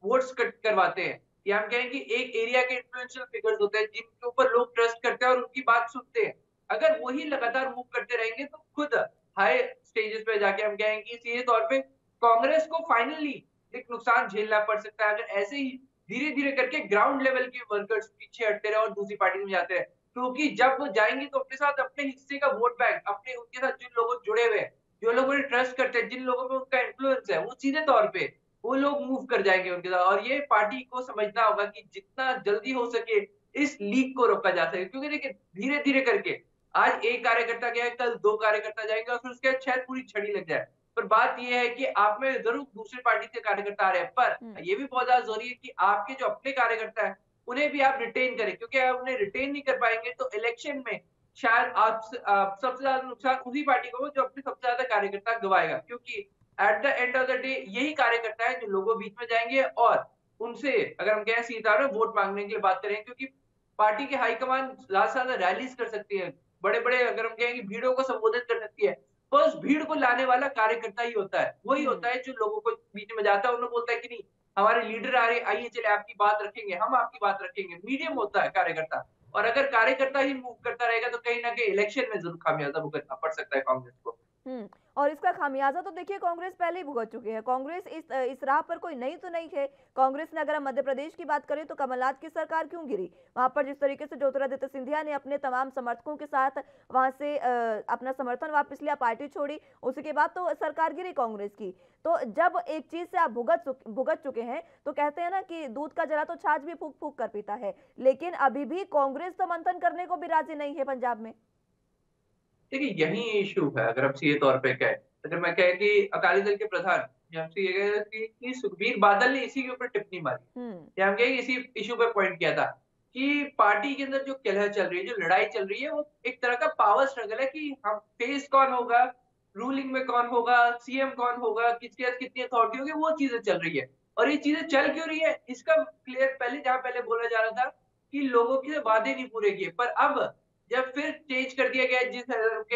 वोट्स कट करवाते हैं, या हम कहें कि एक एरिया के इन्फ्लुएंशियल फिगर्स होते हैं, जिनके ऊपर लोग ट्रस्ट करते हैं और उनकी बात सुनते हैं। अगर वही लगातार मूव करते रहेंगे तो खुद हाई स्टेजेस पे जाके हम कहेंगे कि सीधे तौर पे कांग्रेस को फाइनली एक नुकसान झेलना पड़ सकता है, अगर ऐसे ही धीरे-धीरे करके ग्राउंड लेवल के वर्कर्स पीछे हटते रहे और दूसरी पार्टी में जाते हैं। क्योंकि जब वो जाएँगे तो अपने साथ अपने हिस्से का वोट बैंक, अपने उनके साथ जिन लोग जुड़े हुए हैं, जो लोग उन्हें ट्रस्ट करते हैं, जिन लोगों में उनका इन्फ्लुएंस है, वो सीधे तौर पे वो लोग मूव कर जाएँगे उनके साथ। और ये पार्टी को समझना होगा कि जितना जल्दी हो सके इस लीक को रोका जा सके। क्योंकि देखिए, धीरे-धीरे करके आज एक कार्यकर्ता गया है, कल 2 कार्यकर्ता जाएँगे और फिर उसके बाद शायद पूरी छड़ी लग जाए। पर बात ये है कि आप में ज़रूर दूसरी पार्टी से कार्यकर्ता आ रहे हैं, पर ये भी बहुत ज़्यादा ज़रूरी है कि आपके जो अपने कार्यकर्ता हैं, उन्हें भी आप रिटेन करें। क्योंकि आप उन्हें रिटेन नहीं कर पाएँगे तो इलेक्शन में शायद सबसे ज़्यादा नुकसान उसी पार्टी को हो जो अपने सबसे ज़्यादा कार्यकर्ता गँवाएगा। क्योंकि at the end of the day यही कार्यकर्ता है जो लोगों के बीच में जाएँगे और उनसे अगर हम कहें सीधा वोट माँगने के लिए बात करें, क्योंकि पार्टी के हाईकमान ज़्यादा से ज़्यादा रैलीज़ कर सकती है। बड़े-बड़े अगर हम कहें कि भीड़ों को संबोधित कर सकती है, तो उस भीड़ को लाने वाला कार्यकर्ता ही होता है। वही होता है जो लोगों को बीच में जाता है, उन्हें बोलता है कि नहीं, हमारे लीडर आ रहे हैं, आइए चलिए आपकी बात रखेंगे, हम आपकी बात रखेंगे। मीडियम होता है कार्यकर्ता, और अगर कार्यकर्ता ही मूव करता रहेगा तो कहीं न कहीं इलेक्शन में ज़रूर खामियाज़ा भुगतना पड़ सकता है कांग्रेस को। और इसका खामियाजा तो देखिए कांग्रेस पहले ही भुगत चुकी है। कांग्रेस इस राह पर कोई नई तो नहीं है। कांग्रेस ने, अगर हम मध्य प्रदेश की बात करें तो कमलनाथ की सरकार क्यों गिरी? वहां पर जिस तरीके से ज्योतिरादित्य सिंधिया ने अपने तमाम समर्थकों के साथ वहां से अपना समर्थन वापस लिया, पार्टी छोड़ी, उसके बाद तो सरकार गिरी कांग्रेस की। तो जब एक चीज से आप भुगत चुके हैं तो कहते हैं ना कि दूध का जला तो छाछ भी फूक फूक कर पीता है। लेकिन अभी भी कांग्रेस तो मंथन करने को भी राजी नहीं है पंजाब में। देखिए, यही इश्यू है अगर हम सीधे तौर पे कहें। अगर मैं कहें कि अकाली दल के प्रधान या हमसे ये कहें कि सुखबीर बादल ने इसी के ऊपर टिप्पणी मारी, या हम कहें इसी इश्यू पे पॉइंट किया था कि पार्टी के अंदर जो कलह चल रही है, जो लड़ाई चल रही है, वो एक तरह का पावर स्ट्रगल है कि हम फेस कौन होगा, रूलिंग में कौन होगा, सीएम कौन होगा, किसके पास कितनी अथॉरिटी होगी, वो चीज़ें चल रही है। और ये चीज़ें चल क्यों रही है, इसका क्लियर पहले बोला जा रहा था कि लोगों के वादे नहीं पूरे किए। पर अब जब फिर चेंज कर दिया गया है,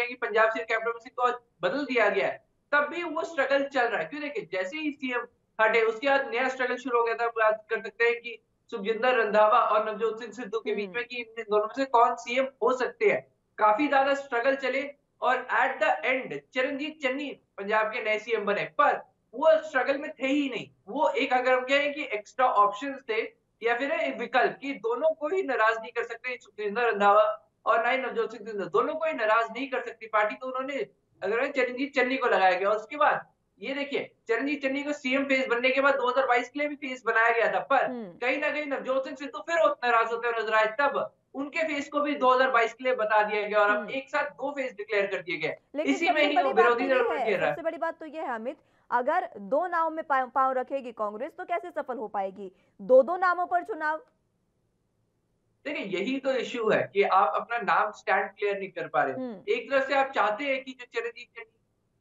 कि पंजाब से कैप्टन अमरिंदर सिंह को बदल दिया गया है, तब भी वो स्ट्रगल चल रहा है। क्यों? देखिए, जैसे ही सीएम हटे उसके बाद नया स्ट्रगल शुरू हो गया था। बात कर सकते हैं कि सुखजिंदर रंधावा और नवजोत सिंह सिद्धू के बीच में कि इन दोनों में से कौन सीएम हो सकते हैं। काफ़ी ज़्यादा स्ट्रगल चले और at the end Charanjit Channi Punjab के नए सीएम बने, पर वो स्ट्रगल में थे ही नहीं। वो एक, अगर हम कहें कि एक्स्ट्रा ऑप्शंस थे या फिर एक विकल्प, कि दोनों को ही नाराज नहीं कर सकते, सुखविंदर रंधावा और ना ही नवजोत सिंह सिद्धू, दोनों को ही नाराज नहीं कर सकती पार्टी, तो उन्होंने अगर चरणजीत चन्नी को लगाया गया। उसके बाद ये देखिए, चरणजीत चन्नी को सीएम फेस बनने के बाद 2022 के लिए भी फेस बनाया गया था, पर कहीं ना कहीं नवजोत सिंह सिद्धू फिर नाराज होते हुए नजर आए, तब उनके फेस को भी 2022 के लिए बता दिया गया और अब एक साथ 2 फेस डिक्लेयर कर दिए गए। लेकिन इसी में ही वो विरोधी दल पर घेर रहा है। सबसे बड़ी बात तो ये है अमित, अगर 2 नाव में पांव रखेगी कांग्रेस तो कैसे सफल हो पाएगी? 2 नामों पर चुनाव। देखिए, यही तो इश्यू है कि आप अपना नाम स्टैंड क्लियर नहीं कर पा रहे। एक तरफ से आप चाहते हैं कि जो चरणजीत चन्नी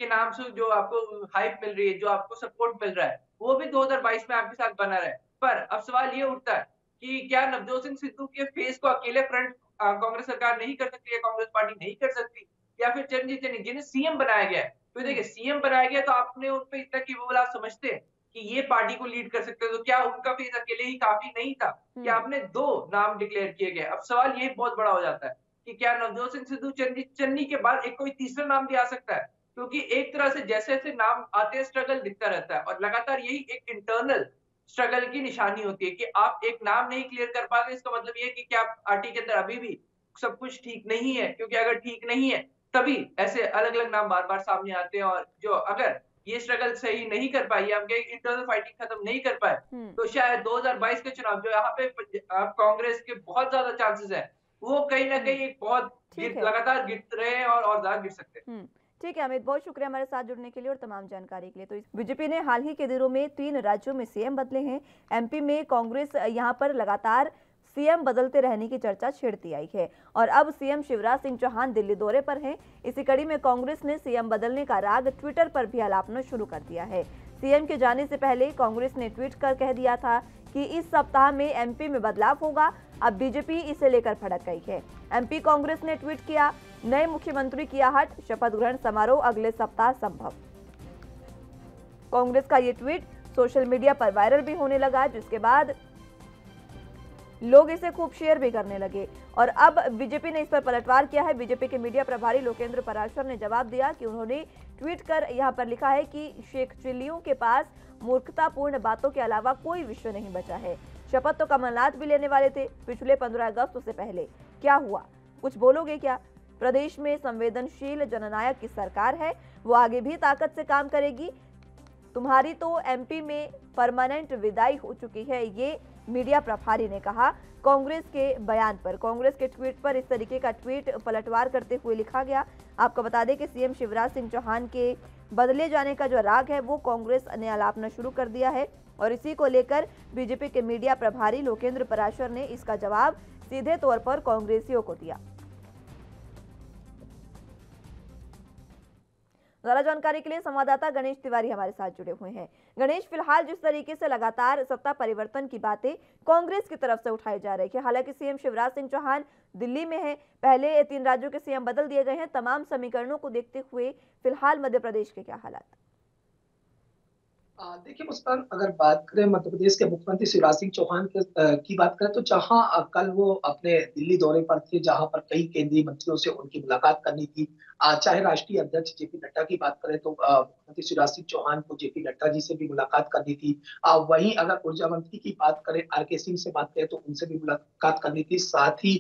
के नाम से जो आपको हाइप मिल रही है, जो आपको सपोर्ट मिल रहा है, वो भी 2022 में आपके साथ बना रहे। पर अब सवाल ये उठता है कि क्या नवजोत सिंह सिद्धू के फेस को अकेले फ्रंट कांग्रेस सरकार नहीं कर सकती है, कांग्रेस पार्टी नहीं कर सकती, या फिर चरणजीत चन्नी जिन्हें सीएम बनाया गया है? तो देखिए, सीएम बनाया गया तो आपने उन पे इतना केपेबल आप समझते हैं कि ये पार्टी को लीड कर सकते हैं, तो क्या उनका फेस अकेले ही काफी नहीं था? क्या आपने 2 नाम डिक्लेयर किए गए? अब सवाल ये बहुत बड़ा हो जाता है कि क्या नवजोत सिंह सिद्धू चरणजीत चन्नी के बाद एक कोई तीसरा नाम भी आ सकता है? क्योंकि एक तरह से जैसे-जैसे नाम आते हैं, स्ट्रगल दिखता रहता है और लगातार यही एक इंटरनल स्ट्रगल की निशानी होती है कि आप एक नाम नहीं क्लियर कर पाते, इसका मतलब ये है कि क्या पार्टी के अंदर अभी भी सब कुछ ठीक नहीं है? क्योंकि अगर ठीक नहीं है, तभी ऐसे अलग-अलग नाम बार-बार सामने आते हैं, और जो अगर ये स्ट्रगल सही नहीं कर पाई, हम कहें इंटरनल फाइटिंग खत्म नहीं कर पाए, तो शायद 2022 के चुनाव जो यहाँ पे कांग्रेस के बहुत ज्यादा चांसेस है, वो कहीं ना कहीं एक बहुत लगातार गिर रहे हैं और ज्यादा गिर सकते हैं। ठीक है अमित, बहुत शुक्रिया हमारे साथ जुड़ने के लिए और तमाम जानकारी के लिए। तो बीजेपी ने हाल ही के दिनों में 3 राज्यों में सीएम बदले हैं। एमपी में कांग्रेस यहाँ पर लगातार सीएम बदलते रहने की चर्चा छेड़ती आई है और अब सीएम शिवराज सिंह चौहान दिल्ली दौरे पर हैं। इसी कड़ी में कांग्रेस ने सीएम बदलने का राग ट्विटर पर भी आलापना शुरू कर दिया है। सीएम के जाने से पहले कांग्रेस ने ट्वीट कर कह दिया था कि इस सप्ताह में एमपी में बदलाव होगा। अब बीजेपी इसे लेकर भड़क गई है। एमपी कांग्रेस ने ट्वीट किया, नए मुख्यमंत्री की आहट, शपथ ग्रहण समारोह अगले सप्ताह संभव। कांग्रेस का ये ट्वीट सोशल मीडिया पर वायरल भी होने लगा, जिसके बाद लोग इसे खूब शेयर भी करने लगे और अब बीजेपी ने इस पर पलटवार किया है। बीजेपी के मीडिया प्रभारी लोकेंद्र पराशर ने जवाब दिया कि उन्होंने ट्वीट कर यहां पर लिखा है कि शेख चिल्लियों के पास मूर्खतापूर्ण बातों के अलावा कोई विषय नहीं बचा है। शपथ तो कमलनाथ भी लेने वाले थे पिछले 15 अगस्त से पहले। क्या हुआ, कुछ बोलोगे क्या? प्रदेश में संवेदनशील जननायक की सरकार है, वो आगे भी ताकत से काम करेगी। तुम्हारी तो एमपी में परमानेंट विदाई हो चुकी है, ये मीडिया प्रभारी ने कहा कांग्रेस के बयान पर। कांग्रेस के ट्वीट पर इस तरीके का ट्वीट पलटवार करते हुए लिखा गया। आपको बता दें कि सीएम शिवराज सिंह चौहान के बदले जाने का जो राग है वो कांग्रेस ने आलापना शुरू कर दिया है और इसी को लेकर बीजेपी के मीडिया प्रभारी लोकेंद्र पराशर ने इसका जवाब सीधे तौर पर कांग्रेसियों को दिया। ज्यादा जानकारी के लिए संवाददाता गणेश तिवारी हमारे साथ जुड़े हुए हैं। गणेश, फिलहाल जिस तरीके से लगातार सत्ता परिवर्तन की बातें कांग्रेस की तरफ से उठाई जा रही है, हालांकि सीएम शिवराज सिंह चौहान दिल्ली में है, पहले 3 राज्यों के सीएम बदल दिए गए हैं, तमाम समीकरणों को देखते हुए फिलहाल मध्य प्रदेश के क्या हालात? देखिए मुस्कान, अगर बात करें मध्य प्रदेश के मुख्यमंत्री शिवराज सिंह चौहान की बात करें तो जहां कल वो अपने दिल्ली दौरे पर थे, जहां पर कई केंद्रीय मंत्रियों से उनकी मुलाकात करनी थी, चाहे राष्ट्रीय अध्यक्ष जेपी नड्डा की बात करें तो मुख्यमंत्री शिवराज सिंह चौहान को जेपी नड्डा जी से भी मुलाकात करनी थी। वहीं अगर ऊर्जा मंत्री की बात करें, आरके सिंह से बात करें तो उनसे भी मुलाकात करनी थी। साथ ही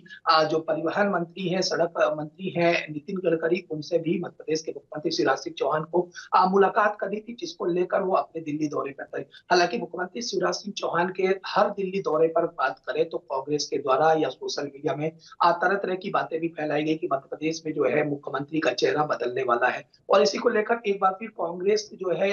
जो परिवहन मंत्री हैं, सड़क मंत्री हैं नितिन गडकरी, उनसे भी मध्य प्रदेश के मुख्यमंत्री शिवराज सिंह चौहान को मुलाकात करनी थी, जिसको लेकर वो अपने दिल्ली दौरे पर थे। हालांकि मुख्यमंत्री शिवराज सिंह चौहान के हर दिल्ली दौरे पर बात करें तो कांग्रेस के द्वारा या सोशल मीडिया में तरह तरह की बातें भी फैलाई गई कि मध्य प्रदेश में जो है मुख्यमंत्री का चेहरा बदलने वाला है और इसी को लेकर एक बार फिर कांग्रेस जो है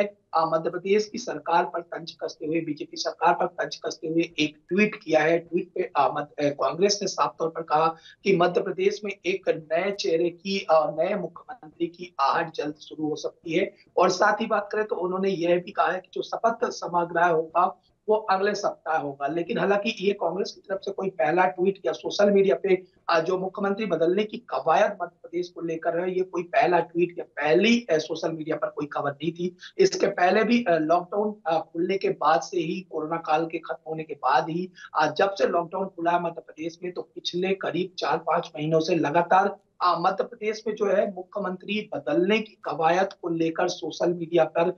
मध्य प्रदेश की सरकार पर तंज कसते हुए, बीजेपी सरकार पर तंज कसते हुए एक ट्वीट किया है। ट्वीट पे कांग्रेस ने साफ तौर पर कहा कि मध्य प्रदेश में एक नए चेहरे की, नए मुख्यमंत्री की आहट जल्द शुरू हो सकती है और साथ ही बात करें तो उन्होंने यह भी कहा है कि जो शपथ समारोह होगा वो अगले सप्ताह होगा। लेकिन हालांकि ये कांग्रेस की तरफ से कोई पहला ट्वीट या सोशल मीडिया पे जो मुख्यमंत्री बदलने की कवायद मध्य प्रदेश को लेकर है, ये कोई पहला ट्वीट या पहली सोशल मीडिया पर कोई खबर नहीं थी। इसके पहले भी लॉकडाउन खुलने के बाद से ही, कोरोना काल के खत्म होने के बाद ही, जब से लॉकडाउन खुला है मध्य प्रदेश में, तो पिछले करीब 4-5 महीनों से लगातार मध्य प्रदेश में जो है मुख्यमंत्री बदलने की कवायद को लेकर सोशल मीडिया पर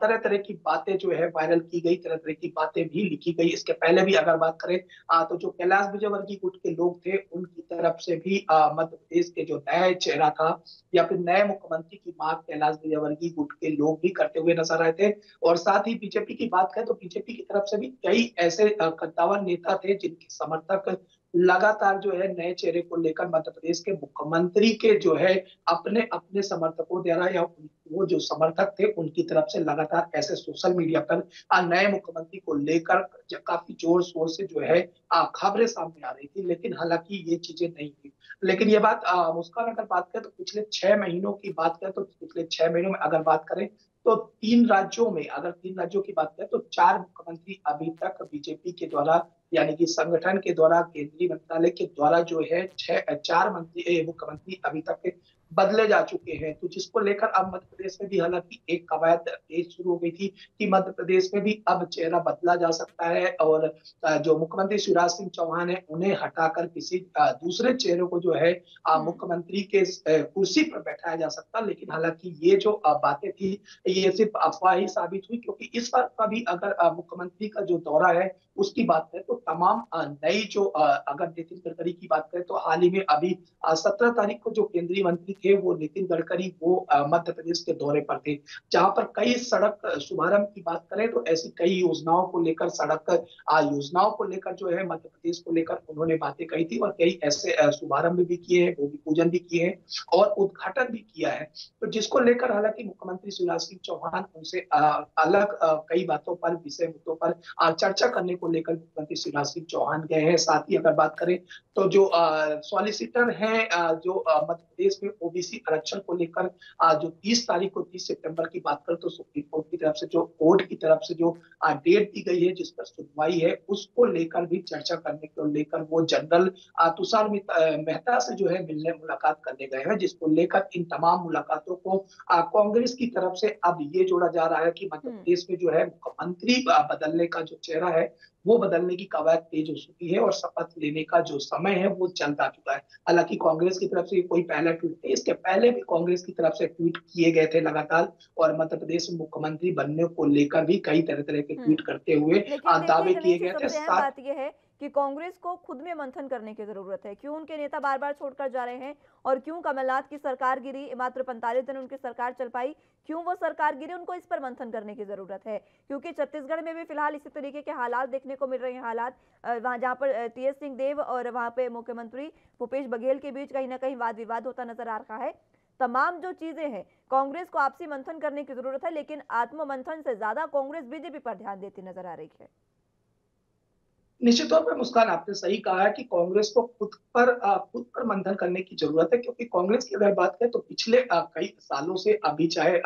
तरह तरह की बातें जो है वायरल की गई, तरह तरह की बातें भी लिखी गई। इसके पहले भी अगर बात करें तो जो कैलाश विजयवर्गीय गुट के लोग थे उनकी तरफ से भी मध्य प्रदेश के जो नया चेहरा था या फिर नए मुख्यमंत्री की मांग कैलाश विजयवर्गीय गुट के लोग भी करते हुए नजर आए थे। और साथ ही बीजेपी की बात करें तो बीजेपी की तरफ से भी कई ऐसे कद्दावर नेता थे जिनके समर्थक लगातार जो है नए चेहरे को लेकर मध्य प्रदेश के मुख्यमंत्री के जो है अपने अपने समर्थकों द्वारा या वो जो समर्थक थे उनकी तरफ से लगातार ऐसे सोशल मीडिया पर नए मुख्यमंत्री को लेकर काफी जोर शोर से जो है खबरें सामने आ रही थी। लेकिन हालांकि ये चीजें नहीं हुई। लेकिन ये बात मुस्कान अगर बात करें तो पिछले 6 महीनों की बात करें तो पिछले 6 महीनों में अगर बात करें तो 3 राज्यों में, अगर 3 राज्यों की बात करें तो 4 मुख्यमंत्री अभी तक बीजेपी के द्वारा यानी कि संगठन के द्वारा केंद्रीय मंत्रालय के द्वारा जो है 4 मुख्यमंत्री अभी तक बदले जा चुके हैं। तो जिसको लेकर अब मध्य प्रदेश में भी हालांकि एक कवायद तेज शुरू हो गई थी कि मध्य प्रदेश में भी अब चेहरा बदला जा सकता है और जो मुख्यमंत्री शिवराज सिंह चौहान है उन्हें हटाकर किसी दूसरे चेहरे को जो है मुख्यमंत्री के कुर्सी पर बैठाया जा सकता। लेकिन हालांकि ये जो बातें थी ये सिर्फ अफवाह ही साबित हुई, क्योंकि इस बार का भी अगर मुख्यमंत्री का जो दौरा है उसकी बात करें तो तमाम नई जो अगर नितिन गडकरी की बात करें तो हाल ही में अभी 17 तारीख को जो केंद्रीय मंत्री थे वो नितिन गडकरी वो मध्य प्रदेश के दौरे पर थे, जहां पर कई सड़क शुभारंभ की बात करें तो ऐसी कई योजनाओं को लेकर सड़क योजनाओं को लेकर जो है मध्य प्रदेश को लेकर उन्होंने बातें कही थी और कई ऐसे शुभारंभ भी किए हैं, भूमि पूजन भी किए हैं और उद्घाटन भी किया है। तो जिसको लेकर हालांकि मुख्यमंत्री शिवराज सिंह चौहान उनसे अलग कई बातों पर, विषय मुद्दों पर चर्चा करने को लेकर मुख्यमंत्री शिवराज सिंह चौहान गए हैं। साथ ही अगर बात करें तो जो सॉलिसिटर हैं जो मध्य प्रदेश में ओबीसी आरक्षण को लेकर जो 30 तारीख को 30 सितंबर की बात करें तो सुप्रीम कोर्ट की तरफ से जो कोर्ट की तरफ से जो डेट दी गई है जिस पर सुनवाई है उसको लेकर भी चर्चा करने को लेकर वो जनरल तुषार मेहता से जो है मिलने मुलाकात करने गए हैं, जिसको लेकर इन तमाम मुलाकातों को कांग्रेस की तरफ से अब ये जोड़ा जा रहा है कि मध्य प्रदेश में जो है मुख्यमंत्री बदलने का जो चेहरा है वो बदलने की कवायद तेज हो चुकी है और शपथ लेने का जो समय है वो चलता चुका है। हालांकि कांग्रेस की तरफ से कोई पहला ट्वीट नहीं, इसके पहले भी कांग्रेस की तरफ से ट्वीट किए गए थे लगातार और मध्य प्रदेश में मुख्यमंत्री बनने को लेकर भी कई तरह तरह के ट्वीट करते हुए दावे किए गए थे। बात यह है कि कांग्रेस को खुद में मंथन करने की जरूरत है। क्यों उनके नेता बार बार छोड़कर जा रहे हैं और क्यों कमलनाथ की सरकार गिरी, मात्र 45 दिन उनकी सरकार चल पाई, क्यों वो सरकार गिरी, उनको इस पर मंथन करने की जरूरत है। क्योंकि छत्तीसगढ़ में भी फिलहाल इसी तरीके के हालात देखने को मिल रहे हैं। हालात वहां जहां पर टीएस सिंहदेव और वहां पे मुख्यमंत्री भूपेश बघेल के बीच कहीं ना कहीं वाद विवाद होता नजर आ रहा है। तमाम जो चीजें हैं, कांग्रेस को आपसी मंथन करने की जरूरत है, लेकिन आत्ममंथन से ज्यादा कांग्रेस बीजेपी पर ध्यान देती नजर आ रही है। निश्चित तौर पर मुस्कान आपने सही कहा है कि कांग्रेस को खुद पर मंथन करने की जरूरत है, क्योंकि कांग्रेस की अगर बात करें तो पिछले कई सालों से अभी चाहे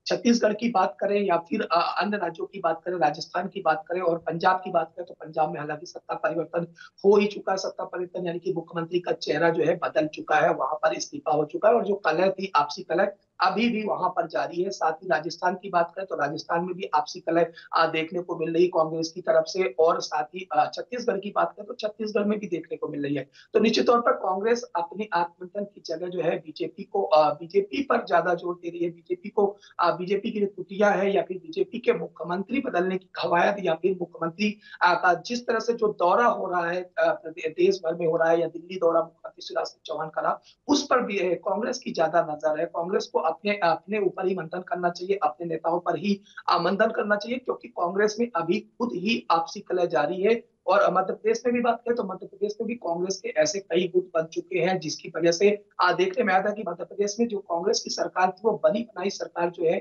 छत्तीसगढ़ की बात करें या फिर अन्य राज्यों की बात करें, राजस्थान की बात करें और पंजाब की बात करें तो पंजाब में हालांकि सत्ता परिवर्तन हो ही चुका है। सत्ता परिवर्तन यानी कि मुख्यमंत्री का चेहरा जो है बदल चुका है, वहां पर इस्तीफा हो चुका है और जो कलह थी, आपसी कलह अभी भी वहां पर जारी है। साथ ही राजस्थान की बात करें तो राजस्थान में भी आपसी कलह देखने को मिल रही कांग्रेस की तरफ से और साथ ही छत्तीसगढ़ की बात करें तो छत्तीसगढ़ में भी देखने को मिल रही है। तो निश्चित तौर पर कांग्रेस अपनी आत्ममंथन की जगह जो है बीजेपी पर ज्यादा जोर दे रही है। बीजेपी की जो कुटिया है या फिर बीजेपी के मुख्यमंत्री बदलने की कवायद या फिर मुख्यमंत्री का जिस तरह से जो दौरा हो रहा है देश भर में हो रहा है या दिल्ली दौरा मुख्यमंत्री शिवराज सिंह चौहान का रहा, उस पर भी कांग्रेस की ज्यादा नजर है। कांग्रेस को अपने ऊपर ही मंथन करना चाहिए, अपने नेताओं पर ही मंथन करना चाहिए, क्योंकि कांग्रेस में अभी खुद ही आपसी कलह जारी है। और मध्य प्रदेश में भी बात करें तो मध्य प्रदेश में भी कांग्रेस के ऐसे कई गुट बन चुके हैं जिसकी वजह से देखने में आया था कि मध्य प्रदेश में जो कांग्रेस की सरकार थी वो बनी बनाई सरकार जो है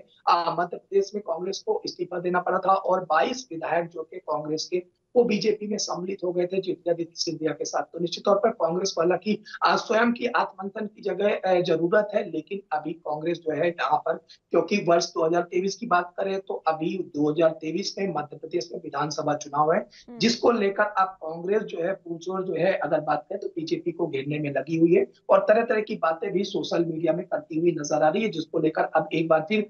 मध्य प्रदेश में कांग्रेस को इस्तीफा देना पड़ा था और 22 विधायक जो थे कांग्रेस के वो बीजेपी में सम्मिलित हो गए थे ज्योतिरादित्य सिंधिया के साथ। तो निश्चित तौर पर कांग्रेस को हालांकि स्वयं की आत्ममंथन की जगह जरूरत है, लेकिन अभी कांग्रेस जो है यहाँ पर, क्योंकि वर्ष 2023 की बात करें तो अभी 2023 में मध्य प्रदेश में विधानसभा चुनाव है, जिसको लेकर अब कांग्रेस जो है पुरजोर जो है अगर बात करें तो बीजेपी को घेरने में लगी हुई है और तरह तरह की बातें भी सोशल मीडिया में करती हुई नजर आ रही है, जिसको लेकर अब एक बार फिर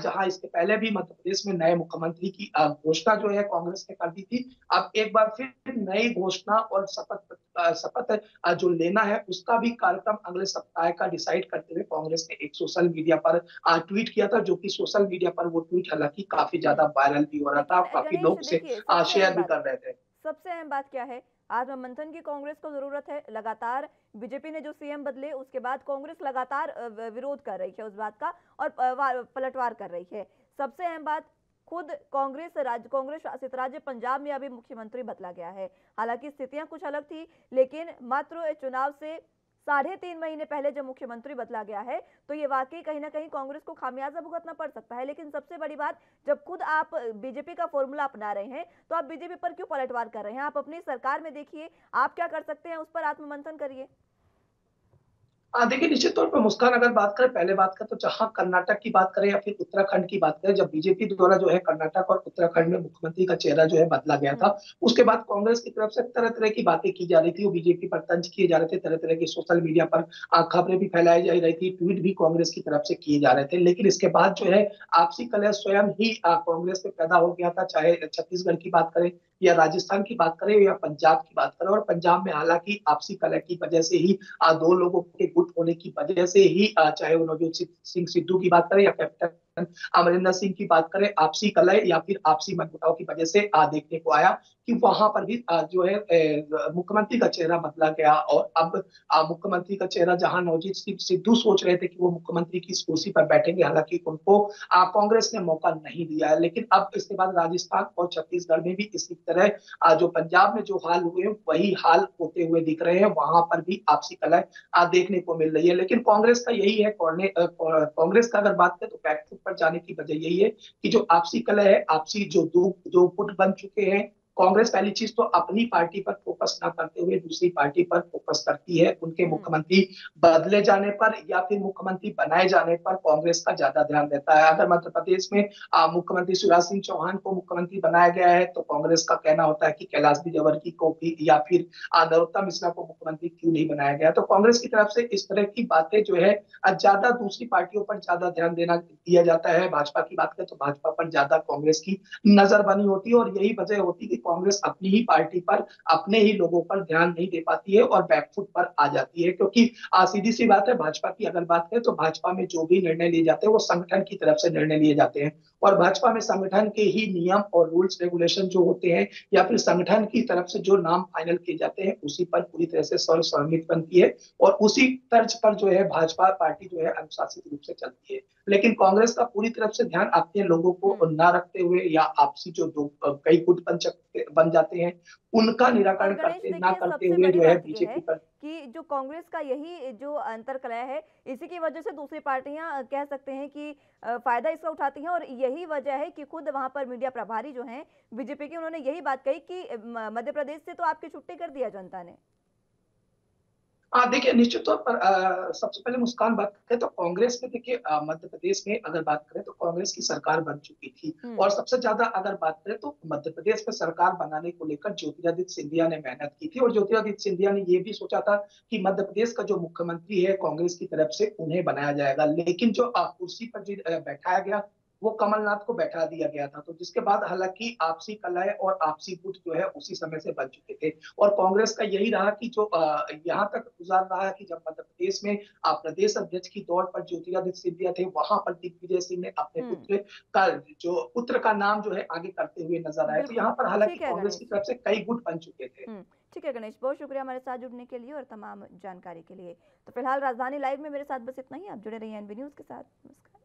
जहां इसके पहले भी मध्य प्रदेश में नए मुख्यमंत्री की घोषणा जो है कांग्रेस ने कर दी थी, अब अब एक बार फिर नई घोषणा और शपथ जो लेना है उसका भी कार्यक्रम अगले सप्ताह का डिसाइड करते हुए कांग्रेस ने एक सोशल मीडिया पर ट्वीट किया था, जो कि सोशल मीडिया पर वो ट्वीट हालांकि काफी ज्यादा वायरल भी हो रहा था, काफी गणेश लोग उसे देखिए, शेयर भी कर रहे थे। सबसे अहम बात क्या है, आज मंथन की कांग्रेस को जरूरत है। लगातार बीजेपी ने जो सीएम बदले उसके बाद कांग्रेस लगातार विरोध कर रही है उस बात का और पलटवार कर रही है। सबसे अहम बात, खुद कांग्रेस शासित राज्य पंजाब में अभी मुख्यमंत्री बदला गया है। हालांकि स्थितियां कुछ अलग थी, लेकिन मात्र चुनाव से 3.5 महीने पहले जब मुख्यमंत्री बदला गया है तो ये वाकई कहीं ना कहीं कांग्रेस को खामियाजा भुगतना पड़ सकता है। लेकिन सबसे बड़ी बात, जब खुद आप बीजेपी का फॉर्मूला अपना रहे हैं तो आप बीजेपी पर क्यों पलटवार कर रहे हैं? आप अपनी सरकार में देखिए, आप क्या कर सकते हैं उस पर आत्ममंथन करिए। देखिए, निश्चित तौर पर मुस्कान, अगर बात करें, पहले बात करें तो जहां कर्नाटक की बात करें या फिर उत्तराखंड की बात करें, जब बीजेपी द्वारा जो है कर्नाटक और उत्तराखंड में मुख्यमंत्री का चेहरा जो है बदला गया था, उसके बाद कांग्रेस की तरफ से तरह तरह की बातें की जा रही थी, वो बीजेपी पर तंज किए जा रहे थे, तरह तरह की सोशल मीडिया पर खबरें भी फैलाई जा रही थी, ट्वीट भी कांग्रेस की तरफ से किए जा रहे थे। लेकिन इसके बाद जो है आपसी कलह स्वयं ही कांग्रेस में पैदा हो गया था, चाहे छत्तीसगढ़ की बात करें या राजस्थान की बात करें या पंजाब की बात करें। और पंजाब में हालांकि आपसी कलह की वजह से ही दो लोगों के गुट होने की वजह से ही चाहे वो नवजोत सिंह सिद्धू की बात करें या कैप्टन अमरिंदर सिंह की बात करें, आपसी कलह या फिर आपसी मनमुटाव की वजह से देखने को आया कि वहां पर भी जो है मुख्यमंत्री का चेहरा बदला गया। और अब मुख्यमंत्री का चेहरा, जहां नवजोत सिंह सिद्धू सोच रहे थे कि वो मुख्यमंत्री की इस कुर्सी पर बैठेंगे, हालांकि उनको कांग्रेस ने मौका नहीं दिया है। लेकिन अब इसके बाद राजस्थान और छत्तीसगढ़ में भी इसी तरह जो पंजाब में जो हाल हुए वही हाल होते हुए दिख रहे हैं, वहां पर भी आपसी कलह देखने को मिल रही है। लेकिन कांग्रेस का यही है, कांग्रेस का अगर बात करें तो बैकफुट पर जाने की वजह यही है कि जो आपसी कलह है, आपसी जो दो गुट बन चुके हैं, कांग्रेस पहली चीज तो अपनी पार्टी पर फोकस ना करते हुए दूसरी पार्टी पर फोकस करती है। उनके मुख्यमंत्री बदले जाने पर या फिर मुख्यमंत्री बनाए जाने पर कांग्रेस का ज्यादा ध्यान रहता है। अगर मध्य प्रदेश में मुख्यमंत्री शिवराज सिंह चौहान को मुख्यमंत्री बनाया गया है तो कांग्रेस का कहना होता है कि कैलाश विजयवर्गीय को भी या फिर नरोत्तम मिश्रा को मुख्यमंत्री क्यों नहीं बनाया गया। तो कांग्रेस की तरफ से इस तरह की बातें जो है ज्यादा दूसरी पार्टियों पर ज्यादा ध्यान दिया जाता है। भाजपा की बात करें तो भाजपा पर ज्यादा कांग्रेस की नजर बनी होती है, और यही वजह होती है कि कांग्रेस अपनी ही पार्टी पर, अपने ही लोगों पर ध्यान नहीं दे पाती है और बैकफुट पर आ जाती है। क्योंकि सीधी सी बात है, भाजपा की अगर बात करें तो भाजपा में जो भी निर्णय लिए जाते हैं वो संगठन की तरफ से निर्णय लिए जाते हैं, और भाजपा में संगठन के ही नियम और रूल्स रेगुलेशन जो होते हैं या फिर संगठन की तरफ से जो नाम फाइनल किए जाते हैं उसी पर पूरी तरह से सर्वसम्मति बनती है, और उसी तर्ज पर जो है भाजपा पार्टी जो है अनुशासित रूप से चलती है। लेकिन कांग्रेस का पूरी तरफ से ध्यान अपने लोगों को ना रखते हुए या आपसी जो दो कई गुट बन जाते हैं उनका निराकरण ना करते हुए जो है बीजेपी पर कि जो कांग्रेस का यही जो अंतर्कलह है, इसी की वजह से दूसरी पार्टियां कह सकते हैं कि फायदा इसका उठाती हैं, और यही वजह है कि खुद वहां पर मीडिया प्रभारी जो हैं बीजेपी के, उन्होंने यही बात कही कि मध्य प्रदेश से तो आपकी छुट्टी कर दिया जनता ने। देखिए, निश्चित तौर पर सबसे पहले मुस्कान बात करें तो कांग्रेस में, देखिए मध्य प्रदेश में अगर बात करें तो कांग्रेस की सरकार बन चुकी थी, और सबसे ज्यादा अगर बात करें तो मध्य प्रदेश में सरकार बनाने को लेकर ज्योतिरादित्य सिंधिया ने मेहनत की थी, और ज्योतिरादित्य सिंधिया ने ये भी सोचा था कि मध्य प्रदेश का जो मुख्यमंत्री है कांग्रेस की तरफ से उन्हें बनाया जाएगा। लेकिन जो कुर्सी पर जो बैठाया गया वो कमलनाथ को बैठा दिया गया था, तो जिसके बाद हालांकि आपसी कलह और आपसी गुट जो है उसी समय से बन चुके थे। और कांग्रेस का यही रहा कि जो यहाँ तक गुजार रहा कि जब मध्य प्रदेश में प्रदेश अध्यक्ष की दौड़ पर ज्योतिरादित्य सिंधिया थे, वहां पर दिग्विजय सिंह ने अपने पुत्र का नाम जो है आगे करते हुए नजर आए। तो यहाँ पर हालांकि कांग्रेस की तरफ से कई गुट बन चुके थे। ठीक है गणेश, बहुत शुक्रिया हमारे साथ जुड़ने के लिए और तमाम जानकारी के लिए। तो फिलहाल राजधानी लाइव में मेरे साथ बस इतना ही। आप जुड़े रहिए एनबी न्यूज के साथ। नमस्कार।